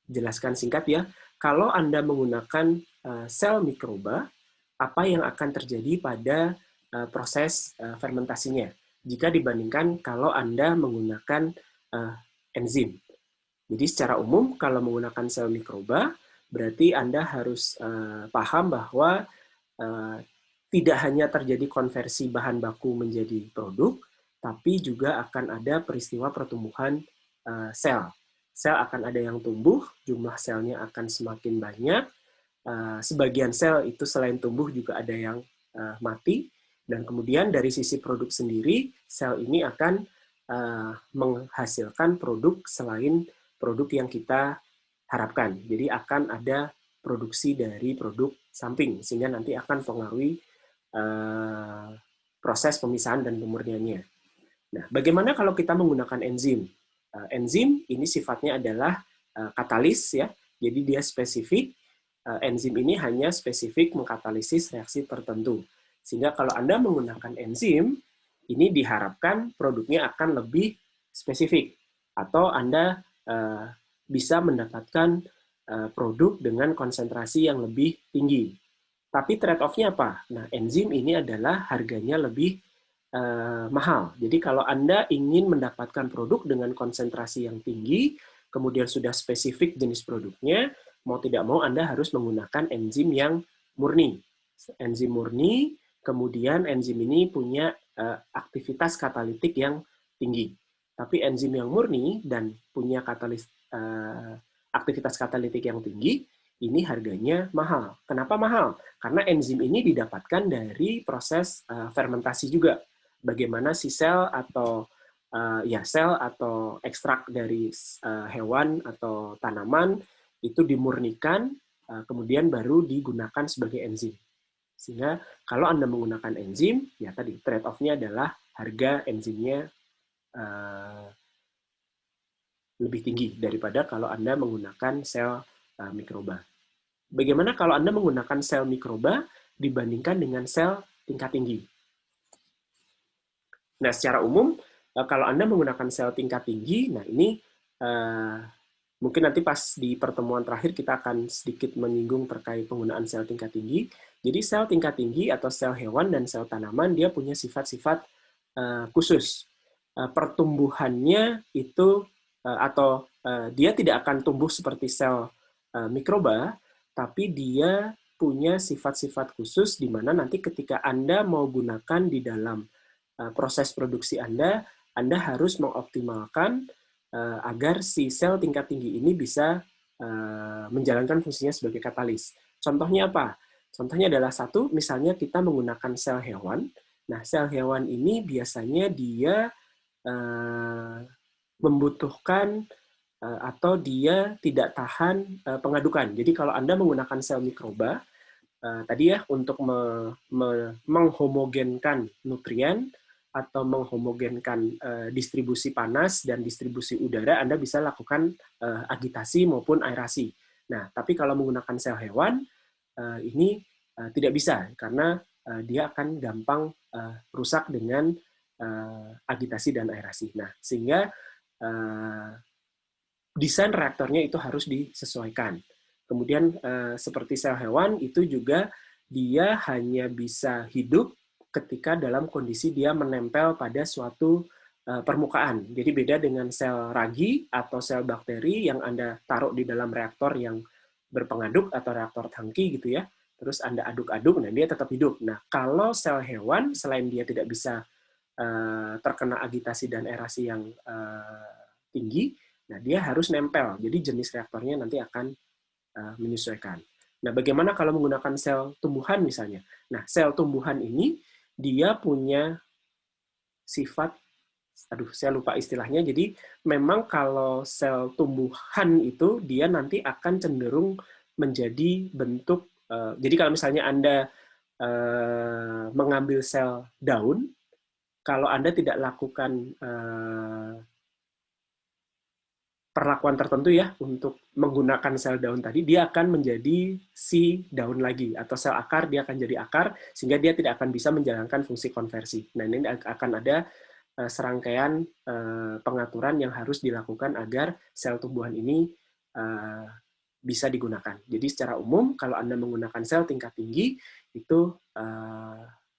A: dijelaskan singkat ya, kalau Anda menggunakan sel mikroba, apa yang akan terjadi pada proses fermentasinya jika dibandingkan kalau Anda menggunakan enzim. Jadi secara umum kalau menggunakan sel mikroba, berarti Anda harus paham bahwa tidak hanya terjadi konversi bahan baku menjadi produk, tapi juga akan ada peristiwa pertumbuhan sel. Sel akan ada yang tumbuh, jumlah selnya akan semakin banyak, sebagian sel itu selain tumbuh juga ada yang mati, dan kemudian dari sisi produk sendiri, sel ini akan menghasilkan produk selain produk yang kita harapkan. Jadi akan ada produksi dari produk samping, sehingga nanti akan mempengaruhi proses pemisahan dan pemurniannya. Nah, bagaimana kalau kita menggunakan enzim? Enzim ini sifatnya adalah katalis ya, jadi dia spesifik. Enzim ini hanya spesifik mengkatalisis reaksi tertentu. Sehingga kalau Anda menggunakan enzim, ini diharapkan produknya akan lebih spesifik. Atau Anda bisa mendapatkan produk dengan konsentrasi yang lebih tinggi. Tapi trade-off-nya apa? Nah, enzim ini adalah harganya lebih mahal. Jadi kalau Anda ingin mendapatkan produk dengan konsentrasi yang tinggi, kemudian sudah spesifik jenis produknya, mau tidak mau Anda harus menggunakan enzim yang murni. Enzim murni, kemudian enzim ini punya aktivitas katalitik yang tinggi. Tapi enzim yang murni dan punya aktivitas katalitik yang tinggi, ini harganya mahal. Kenapa mahal? Karena enzim ini didapatkan dari proses fermentasi juga. Bagaimana si sel atau sel atau ekstrak dari hewan atau tanaman itu dimurnikan, kemudian baru digunakan sebagai enzim. Sehingga kalau Anda menggunakan enzim, ya tadi trade-off-nya adalah harga enzimnya lebih tinggi daripada kalau Anda menggunakan sel mikroba. Bagaimana kalau Anda menggunakan sel mikroba dibandingkan dengan sel tingkat tinggi? Nah, secara umum, kalau Anda menggunakan sel tingkat tinggi, nah ini Mungkin nanti pas di pertemuan terakhir kita akan sedikit menyinggung terkait penggunaan sel tingkat tinggi. Jadi sel tingkat tinggi atau sel hewan dan sel tanaman dia punya sifat-sifat khusus. Pertumbuhannya itu dia tidak akan tumbuh seperti sel mikroba, tapi dia punya sifat-sifat khusus di mana nanti ketika Anda mau gunakan di dalam proses produksi Anda harus mengoptimalkan agar si sel tingkat tinggi ini bisa menjalankan fungsinya sebagai katalis. Contohnya apa? Contohnya adalah satu, misalnya kita menggunakan sel hewan. Nah, sel hewan ini biasanya dia membutuhkan atau dia tidak tahan pengadukan. Jadi kalau Anda menggunakan sel mikroba, tadi ya untuk menghomogenkan nutrien atau menghomogenkan distribusi panas dan distribusi udara, Anda bisa lakukan agitasi maupun aerasi. Nah, tapi kalau menggunakan sel hewan, ini tidak bisa, karena dia akan gampang rusak dengan agitasi dan aerasi. Nah, sehingga desain reaktornya itu harus disesuaikan. Kemudian seperti sel hewan itu juga dia hanya bisa hidup ketika dalam kondisi dia menempel pada suatu permukaan. Jadi beda dengan sel ragi atau sel bakteri yang Anda taruh di dalam reaktor yang berpengaduk atau reaktor tangki gitu ya. Terus Anda aduk-aduk, nah dia tetap hidup. Nah, kalau sel hewan selain dia tidak bisa terkena agitasi dan aerasi yang tinggi, nah dia harus nempel. Jadi jenis reaktornya nanti akan menyesuaikan. Nah, bagaimana kalau menggunakan sel tumbuhan misalnya? Nah, sel tumbuhan ini dia punya sifat, saya lupa istilahnya. Jadi memang kalau sel tumbuhan itu dia nanti akan cenderung menjadi bentuk. Jadi kalau misalnya Anda mengambil sel daun, kalau Anda tidak lakukan perlakuan tertentu ya untuk menggunakan sel daun tadi, dia akan menjadi si daun lagi, atau sel akar dia akan jadi akar sehingga dia tidak akan bisa menjalankan fungsi konversi. Nah, ini akan ada serangkaian pengaturan yang harus dilakukan agar sel tumbuhan ini bisa digunakan. Jadi secara umum kalau Anda menggunakan sel tingkat tinggi itu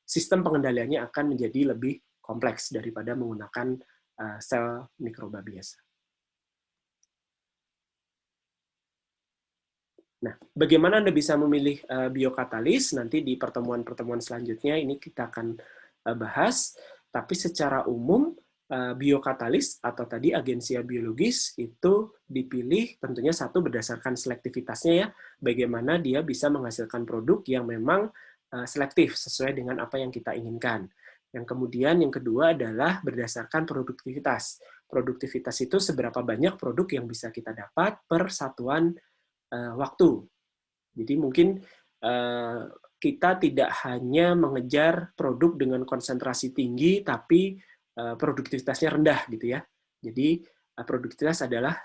A: sistem pengendaliannya akan menjadi lebih kompleks daripada menggunakan sel mikroba biasa. Nah, bagaimana Anda bisa memilih biokatalis? Nanti di pertemuan-pertemuan selanjutnya ini kita akan bahas. Tapi secara umum, biokatalis atau tadi agensia biologis itu dipilih tentunya satu berdasarkan selektivitasnya ya, bagaimana dia bisa menghasilkan produk yang memang selektif sesuai dengan apa yang kita inginkan. Yang kemudian yang kedua adalah berdasarkan produktivitas. Produktivitas itu seberapa banyak produk yang bisa kita dapat per satuan waktu. Jadi mungkin kita tidak hanya mengejar produk dengan konsentrasi tinggi, tapi produktivitasnya rendah gitu ya. Jadi produktivitas adalah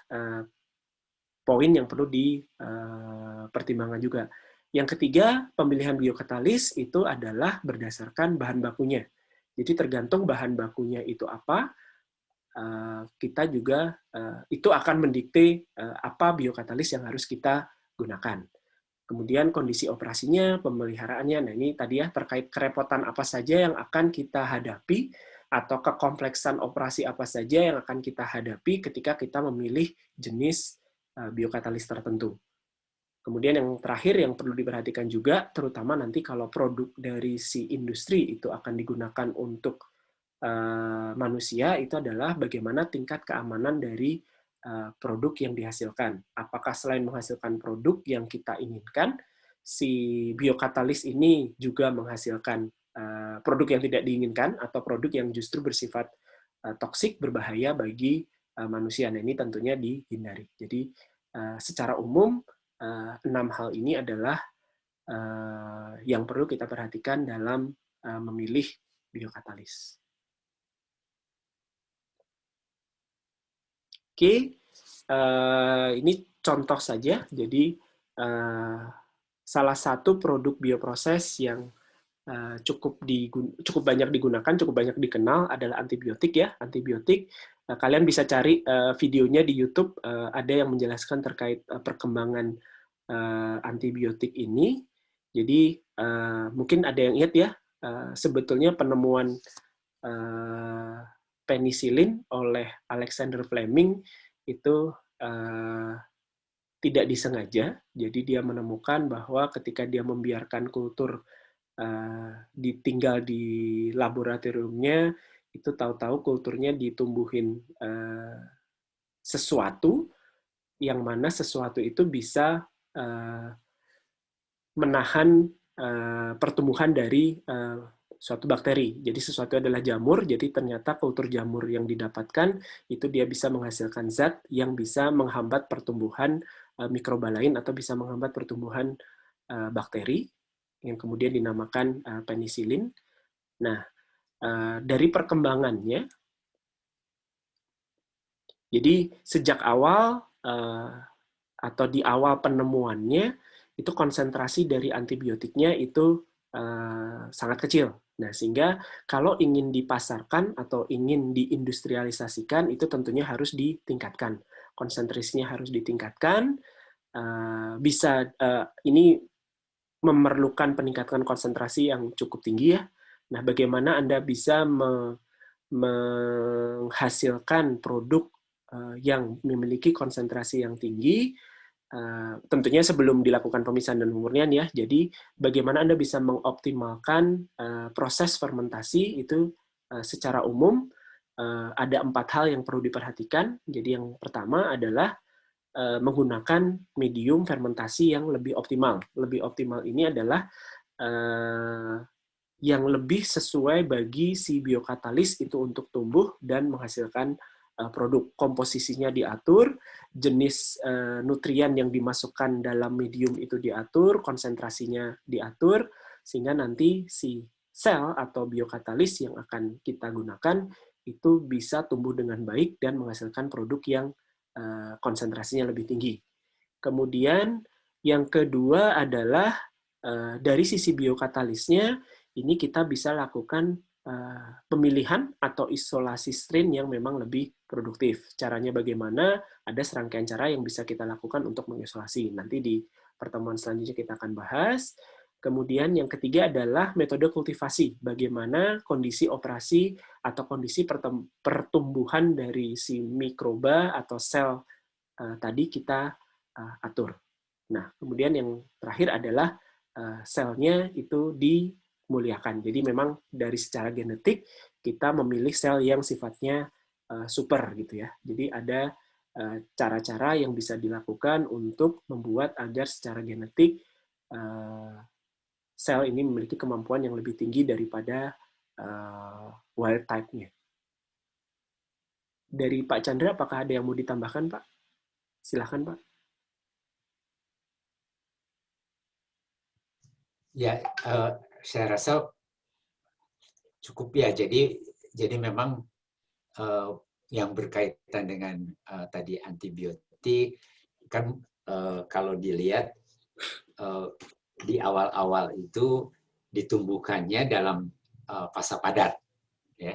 A: poin yang perlu dipertimbangkan juga. Yang ketiga, pemilihan biokatalis itu adalah berdasarkan bahan bakunya. Jadi tergantung bahan bakunya itu apa, kita juga itu akan mendikte apa biokatalis yang harus kita gunakan. Kemudian kondisi operasinya, pemeliharaannya, nah ini tadi ya terkait kerepotan apa saja yang akan kita hadapi atau kekompleksan operasi apa saja yang akan kita hadapi ketika kita memilih jenis biokatalis tertentu. Kemudian yang terakhir yang perlu diperhatikan juga, terutama nanti kalau produk dari si industri itu akan digunakan untuk manusia, itu adalah bagaimana tingkat keamanan dari produk yang dihasilkan. Apakah selain menghasilkan produk yang kita inginkan, si biokatalis ini juga menghasilkan produk yang tidak diinginkan atau produk yang justru bersifat toksik, berbahaya bagi manusia. Nah, ini tentunya dihindari. Jadi secara umum 6 hal ini adalah yang perlu kita perhatikan dalam memilih biokatalis. Oke, ini contoh saja. Jadi salah satu produk bioproses yang cukup banyak digunakan, cukup banyak dikenal adalah antibiotik ya. Antibiotik, kalian bisa cari videonya di YouTube, ada yang menjelaskan terkait perkembangan antibiotik ini. Jadi mungkin ada yang ingat ya, sebetulnya penemuan penisilin oleh Alexander Fleming itu tidak disengaja. Jadi dia menemukan bahwa ketika dia membiarkan kultur ditinggal di laboratoriumnya, itu tahu-tahu kulturnya ditumbuhin sesuatu yang mana sesuatu itu bisa menahan pertumbuhan dari suatu bakteri. Jadi sesuatu adalah jamur, jadi ternyata kultur jamur yang didapatkan itu dia bisa menghasilkan zat yang bisa menghambat pertumbuhan mikroba lain atau bisa menghambat pertumbuhan bakteri yang kemudian dinamakan penisilin. Nah, dari perkembangannya, jadi sejak awal atau di awal penemuannya itu konsentrasi dari antibiotiknya itu sangat kecil. Nah, sehingga kalau ingin dipasarkan atau ingin diindustrialisasikan itu tentunya harus ditingkatkan. Konsentrasinya harus ditingkatkan. Ini memerlukan peningkatan konsentrasi yang cukup tinggi ya. Nah, bagaimana Anda bisa menghasilkan produk yang memiliki konsentrasi yang tinggi, tentunya sebelum dilakukan pemisahan dan pemurnian ya. Jadi bagaimana Anda bisa mengoptimalkan proses fermentasi itu secara umum, ada 4 hal yang perlu diperhatikan. Jadi yang pertama adalah menggunakan medium fermentasi yang lebih optimal. Lebih optimal ini adalah yang lebih sesuai bagi si biokatalis itu untuk tumbuh dan menghasilkan produk. Komposisinya diatur, jenis nutrien yang dimasukkan dalam medium itu diatur, konsentrasinya diatur, sehingga nanti si sel atau biokatalis yang akan kita gunakan itu bisa tumbuh dengan baik dan menghasilkan produk yang konsentrasinya lebih tinggi. Kemudian yang kedua adalah dari sisi biokatalisnya, ini kita bisa lakukan pemilihan atau isolasi strain yang memang lebih produktif. Caranya bagaimana? Ada serangkaian cara yang bisa kita lakukan untuk mengisolasi. Nanti di pertemuan selanjutnya kita akan bahas. Kemudian yang ketiga adalah metode kultivasi. Bagaimana kondisi operasi atau kondisi pertumbuhan dari si mikroba atau sel tadi kita atur. Nah, kemudian yang terakhir adalah selnya itu dimuliakan. Jadi memang dari secara genetik kita memilih sel yang sifatnya super gitu ya. Jadi ada cara-cara yang bisa dilakukan untuk membuat agar secara genetik sel ini memiliki kemampuan yang lebih tinggi daripada wild type-nya. Dari Pak Chandra, apakah ada yang mau ditambahkan, Pak? Silahkan, Pak.
C: Ya, saya rasa cukup ya. Jadi memang yang berkaitan dengan tadi antibiotik kan kalau dilihat di awal-awal itu ditumbuhkannya dalam fasa padat, ya.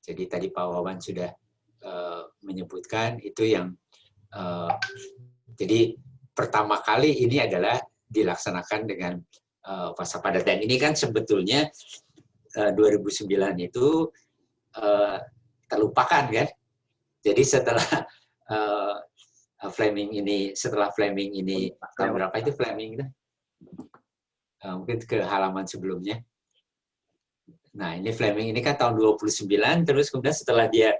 C: Jadi tadi Pak Wawan sudah menyebutkan itu yang jadi pertama kali ini adalah dilaksanakan dengan fasa padat, dan ini kan sebetulnya 2009 itu terlupakan kan. Jadi setelah Fleming ini tahun berapa itu Fleming itu? Mungkin ke halaman sebelumnya. Nah, ini Fleming ini kan tahun 29, terus kemudian setelah dia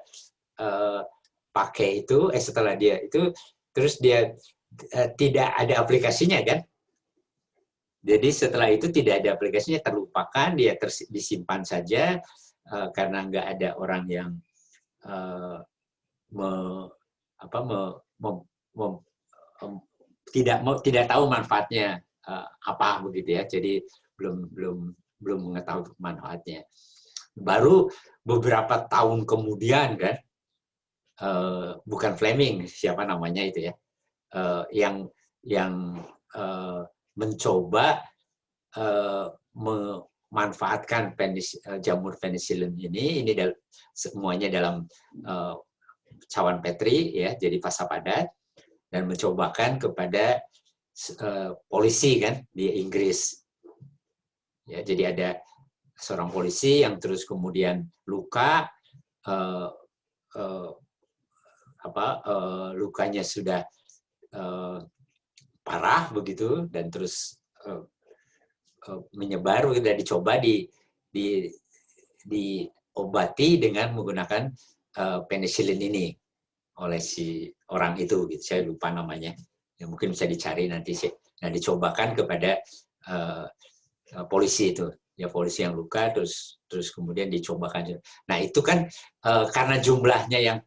C: pakai itu, setelah dia itu, terus dia tidak ada aplikasinya kan. Jadi setelah itu tidak ada aplikasinya, terlupakan, dia disimpan saja karena nggak ada orang yang tidak tahu manfaatnya apa begitu ya. Jadi belum mengetahui manfaatnya. Baru beberapa tahun kemudian kan, bukan Fleming, siapa namanya itu ya, yang mencoba memanfaatkan jamur penicillin ini semuanya dalam cawan Petri, ya, jadi fasa padat, dan mencobakan kepada polisi kan di Inggris. Ya, jadi ada seorang polisi yang terus kemudian luka, lukanya sudah parah begitu, dan terus menyebar dan dicoba diobati dengan menggunakan penicillin ini oleh si orang itu, gitu. Saya lupa namanya, ya, mungkin bisa dicari nanti sih. Nah, dicobakan kepada polisi itu, ya, polisi yang luka, terus kemudian dicobakan. Nah, itu kan karena jumlahnya yang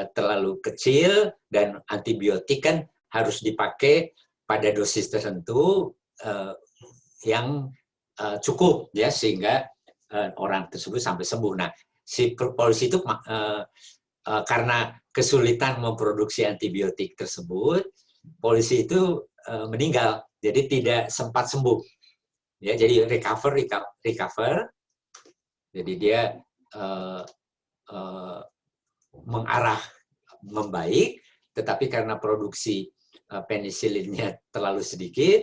C: terlalu kecil, dan antibiotik kan harus dipakai pada dosis tertentu yang cukup, ya, sehingga orang tersebut sampai sembuh. Nah, si polisi itu karena kesulitan memproduksi antibiotik tersebut, polisi itu meninggal, jadi tidak sempat sembuh. Ya, jadi recover. Jadi dia mengarah membaik, tetapi karena produksi penisilinnya terlalu sedikit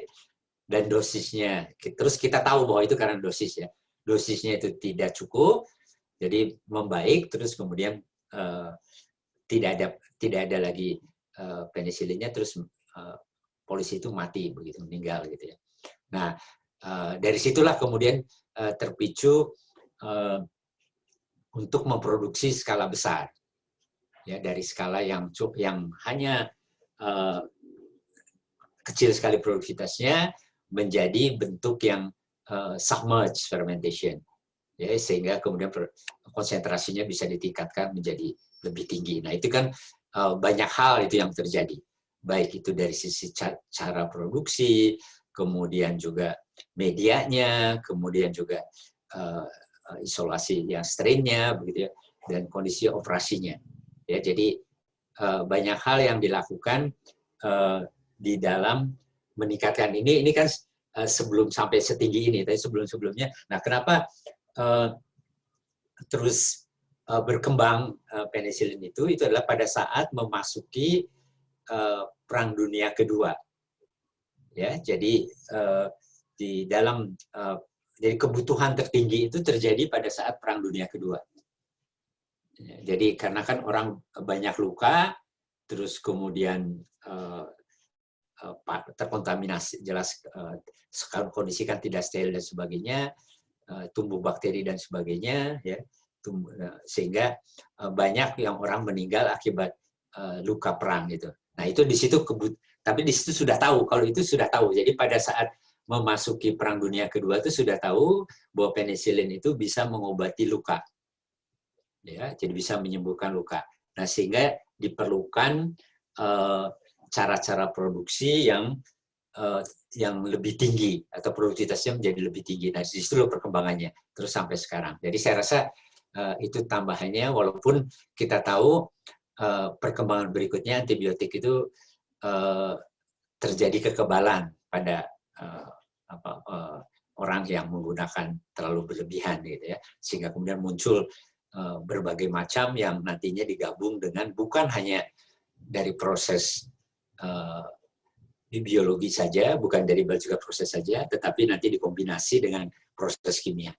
C: dan dosisnya, terus kita tahu bahwa itu karena dosisnya itu tidak cukup, jadi membaik, terus kemudian tidak ada lagi penisilinnya, terus polisi itu mati begitu, meninggal gitu ya. Nah, dari situlah kemudian terpicu untuk memproduksi skala besar, ya, dari skala yang hanya kecil sekali produktivitasnya menjadi bentuk yang submerged fermentation, ya, sehingga kemudian konsentrasinya bisa ditingkatkan menjadi lebih tinggi. Nah, itu kan banyak hal itu yang terjadi, baik itu dari sisi cara produksi, kemudian juga medianya, kemudian juga isolasi yang strainnya, begitu ya, dan kondisi operasinya. Ya, jadi banyak hal yang dilakukan di dalam meningkatkan ini kan sebelum sampai setinggi ini, tapi sebelumnya. Nah, kenapa terus berkembang penisilin itu adalah pada saat memasuki Perang Dunia Kedua. Ya, jadi di dalam jadi kebutuhan tertinggi itu terjadi pada saat Perang Dunia Kedua. Jadi karena kan orang banyak luka, terus kemudian terkontaminasi, jelas kondisi kan tidak steril dan sebagainya, tumbuh bakteri dan sebagainya, ya, sehingga banyak yang orang meninggal akibat luka perang gitu. Nah, itu di situ tapi di situ sudah tahu, kalau itu sudah tahu. Jadi pada saat memasuki Perang Dunia Kedua itu sudah tahu bahwa penisilin itu bisa mengobati luka, ya, jadi bisa menyembuhkan luka. Nah, sehingga diperlukan cara-cara produksi yang lebih tinggi, atau produktivitasnya menjadi lebih tinggi. Nah, di situ perkembangannya terus sampai sekarang. Jadi saya rasa itu tambahannya, walaupun kita tahu perkembangan berikutnya antibiotik itu terjadi kekebalan pada orang yang menggunakan terlalu berlebihan, gitu ya, sehingga kemudian muncul berbagai macam yang nantinya digabung dengan bukan hanya dari proses di biologi saja, bukan dari juga proses saja, tetapi nanti dikombinasi dengan proses kimia.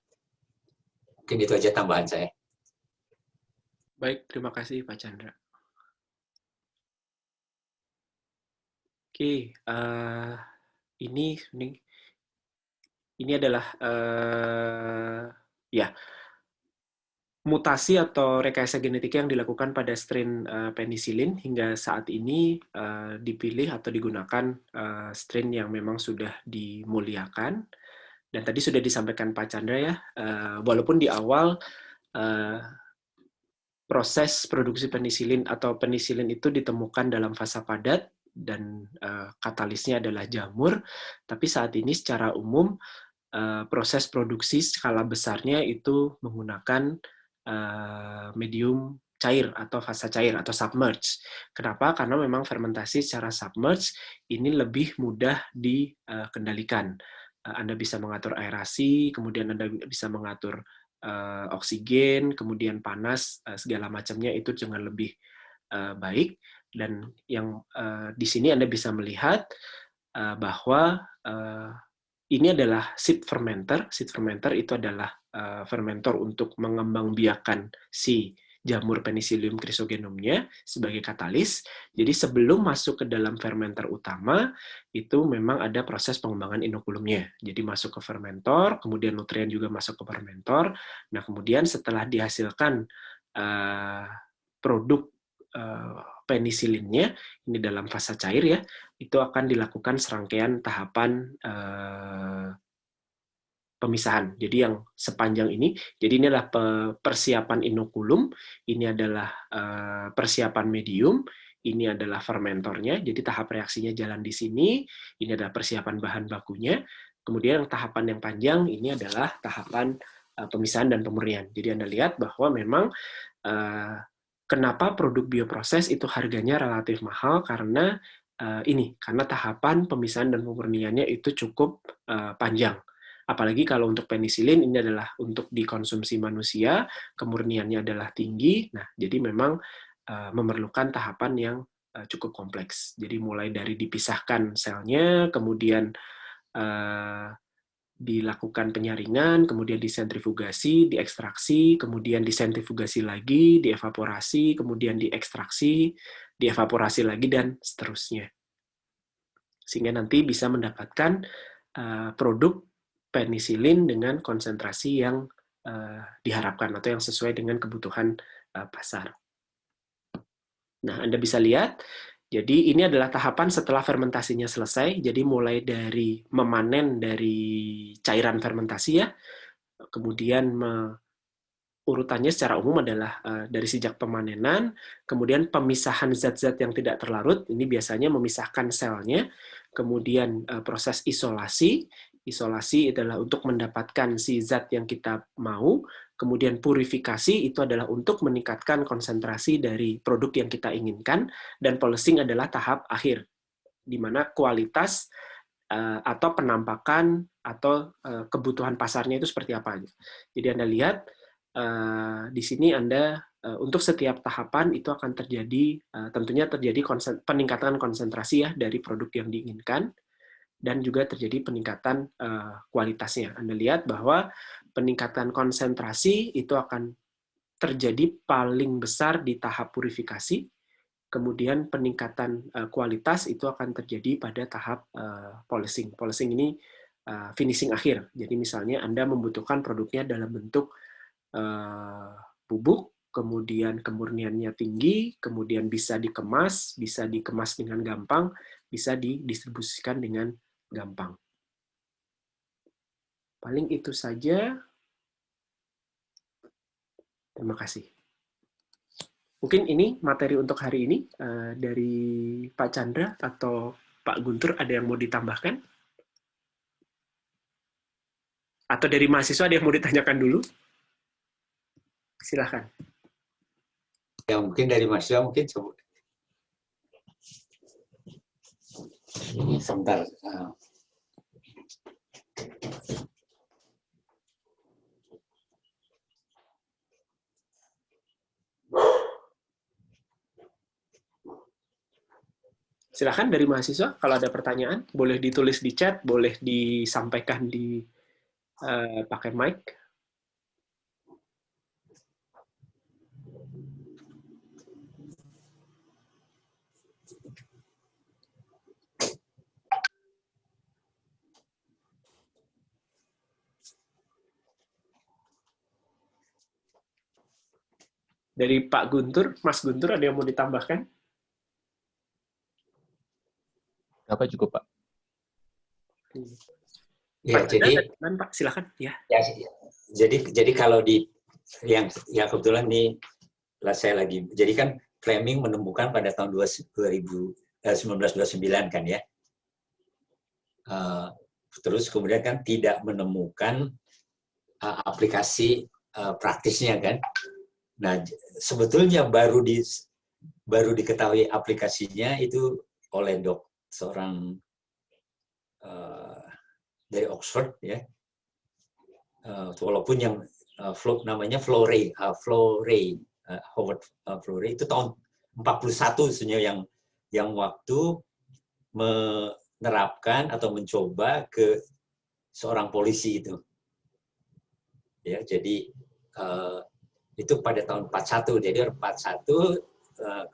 C: Mungkin itu aja tambahan saya.
A: Baik, terima kasih Pak Chandra. Oke, ini adalah ya, mutasi atau rekayasa genetik yang dilakukan pada strain penisilin hingga saat ini dipilih atau digunakan strain yang memang sudah dimuliakan. Dan tadi sudah disampaikan Pak Chandra ya, walaupun di awal proses produksi penisilin atau penisilin itu ditemukan dalam fasa padat dan katalisnya adalah jamur, tapi saat ini secara umum proses produksi skala besarnya itu menggunakan medium cair atau fasa cair atau submerge. Kenapa? Karena memang fermentasi secara submerge ini lebih mudah dikendalikan. Anda bisa mengatur aerasi, kemudian Anda bisa mengatur oksigen, kemudian panas, segala macamnya itu dengan lebih baik. Dan yang di sini Anda bisa melihat bahwa ini adalah seed fermenter. Seed fermenter itu adalah fermentor untuk mengembangbiakan si jamur Penicillium chrysogenumnya sebagai katalis. Jadi sebelum masuk ke dalam fermenter utama, itu memang ada proses pengembangan inokulumnya. Jadi masuk ke fermentor, kemudian nutrien juga masuk ke fermentor. Nah, kemudian setelah dihasilkan produk penisilinnya, ini dalam fase cair ya, itu akan dilakukan serangkaian tahapan pemisahan. Jadi yang sepanjang ini, jadi ini adalah persiapan inokulum, ini adalah persiapan medium, ini adalah fermentornya, jadi tahap reaksinya jalan di sini, ini adalah persiapan bahan bakunya, kemudian tahapan yang panjang, ini adalah tahapan pemisahan dan pemurnian. Jadi Anda lihat bahwa memang kenapa produk bioproses itu harganya relatif mahal, karena karena tahapan pemisahan dan pemurniannya itu cukup panjang. Apalagi kalau untuk penisilin, ini adalah untuk dikonsumsi manusia, kemurniannya adalah tinggi, nah jadi memang memerlukan tahapan yang cukup kompleks. Jadi mulai dari dipisahkan selnya, kemudian dilakukan penyaringan, kemudian disentrifugasi, diekstraksi, kemudian disentrifugasi lagi, dievaporasi, kemudian diekstraksi, dievaporasi lagi, dan seterusnya. Sehingga nanti bisa mendapatkan produk penisilin dengan konsentrasi yang diharapkan atau yang sesuai dengan kebutuhan pasar. Nah, Anda bisa lihat, jadi ini adalah tahapan setelah fermentasinya selesai, jadi mulai dari memanen dari cairan fermentasi ya, kemudian urutannya secara umum adalah dari sejak pemanenan, kemudian pemisahan zat-zat yang tidak terlarut, ini biasanya memisahkan selnya, kemudian proses isolasi, isolasi adalah untuk mendapatkan si zat yang kita mau, kemudian purifikasi itu adalah untuk meningkatkan konsentrasi dari produk yang kita inginkan, dan polishing adalah tahap akhir, di mana kualitas atau penampakan atau kebutuhan pasarnya itu seperti apa. Jadi Anda lihat, di sini Anda untuk setiap tahapan itu akan terjadi, tentunya terjadi peningkatan konsentrasi ya dari produk yang diinginkan, dan juga terjadi peningkatan kualitasnya. Anda lihat bahwa peningkatan konsentrasi itu akan terjadi paling besar di tahap purifikasi, kemudian peningkatan kualitas itu akan terjadi pada tahap polishing. Polishing ini finishing akhir. Jadi misalnya Anda membutuhkan produknya dalam bentuk bubuk, kemudian kemurniannya tinggi, kemudian bisa dikemas dengan gampang, bisa didistribusikan dengan gampang. Paling itu saja. Terima kasih. Mungkin ini materi untuk hari ini dari Pak Chandra atau Pak Guntur, ada yang mau ditambahkan? Atau dari mahasiswa ada yang mau ditanyakan dulu? Silahkan.
C: Ya, mungkin dari mahasiswa mungkin coba. Sebentar.
A: Silahkan dari mahasiswa, kalau ada pertanyaan, boleh ditulis di chat, boleh disampaikan di pakai mic. Dari Pak Guntur, Mas Guntur, ada yang mau ditambahkan?
D: Apa cukup, Pak?
C: Ya,
A: Pak,
C: jadi
A: Pak, silakan. Ya.
C: Jadi kalau di yang kebetulan nih saya lagi, jadi kan Fleming menemukan pada tahun 1929 kan ya. Terus kemudian kan tidak menemukan aplikasi praktisnya kan. Nah, sebetulnya baru diketahui aplikasinya itu oleh seorang dari Oxford ya. Walaupun yang namanya Florey, Howard Florey itu tahun 41 sebenarnya yang waktu menerapkan atau mencoba ke seorang polisi itu. Ya, jadi itu pada tahun 41. Jadi 41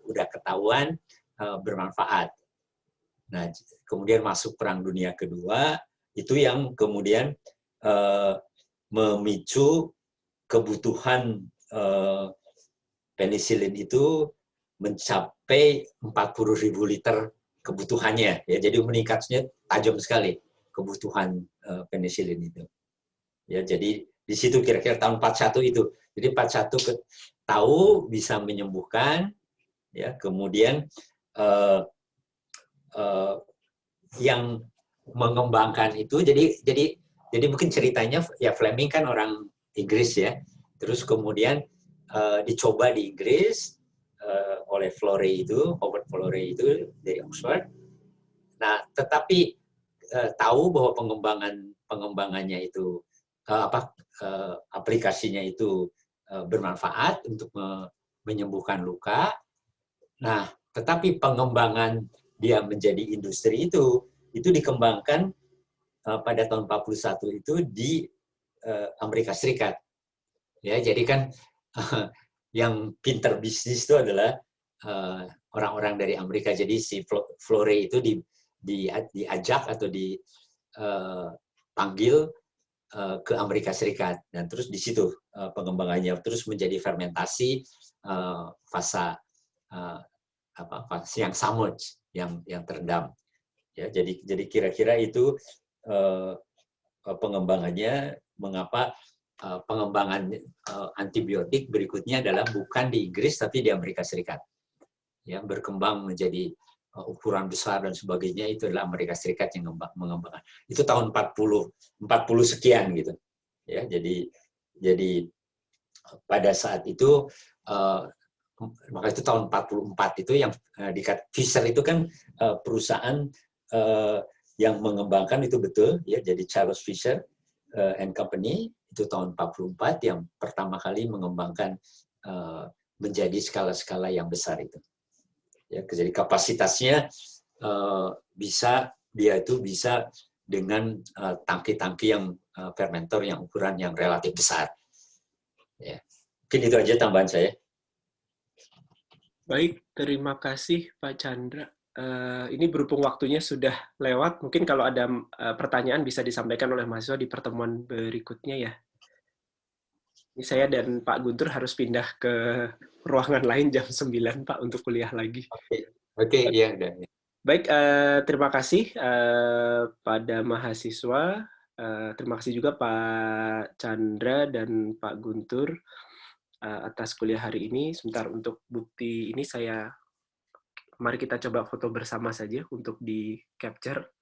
C: udah ketahuan bermanfaat. Nah, kemudian masuk Perang Dunia Kedua, itu yang kemudian memicu kebutuhan penisilin itu mencapai 40.000 liter kebutuhannya. Ya, jadi meningkatnya tajam sekali kebutuhan penisilin itu. Ya, jadi di situ kira-kira tahun 41 itu. Jadi 41 tahu bisa menyembuhkan, ya, kemudian yang mengembangkan itu jadi mungkin ceritanya ya Fleming kan orang Inggris ya, terus kemudian dicoba di Inggris oleh Florey itu, Howard Florey itu dari Oxford. Nah, tetapi tahu bahwa pengembangannya itu aplikasinya itu bermanfaat untuk menyembuhkan luka. Nah, tetapi pengembangan dia menjadi industri itu dikembangkan pada tahun 41 itu di Amerika Serikat. Ya, jadi kan yang pinter bisnis itu adalah orang-orang dari Amerika. Jadi si Florey itu diajak atau dipanggil ke Amerika Serikat, dan terus di situ pengembangannya terus menjadi fermentasi fase yang submerged, yang terendam. Ya, jadi kira-kira itu pengembangannya, mengapa pengembangan antibiotik berikutnya adalah bukan di Inggris tapi di Amerika Serikat. Ya, berkembang menjadi ukuran besar dan sebagainya, itu adalah Amerika Serikat yang mengembangkan. Itu tahun 40 sekian gitu. Ya, jadi pada saat itu maka itu tahun 44 itu yang Fisher itu kan perusahaan yang mengembangkan itu betul ya, jadi Charles Fisher and Company itu tahun 44 yang pertama kali mengembangkan menjadi skala-skala yang besar itu. Ya, jadi kapasitasnya bisa dengan tangki-tangki yang fermentor yang ukuran yang relatif besar. Ya. Mungkin itu aja tambahan saya.
A: Baik, terima kasih Pak Chandra. Ini berhubung waktunya sudah lewat, mungkin kalau ada pertanyaan bisa disampaikan oleh mahasiswa di pertemuan berikutnya ya. Ini saya dan Pak Guntur harus pindah ke ruangan lain jam 9, Pak, untuk kuliah lagi.
C: Oke, ya udah.
A: Baik, terima kasih pada mahasiswa. Terima kasih juga Pak Chandra dan Pak Guntur atas kuliah hari ini. Sebentar, untuk bukti ini mari kita coba foto bersama saja untuk di capture.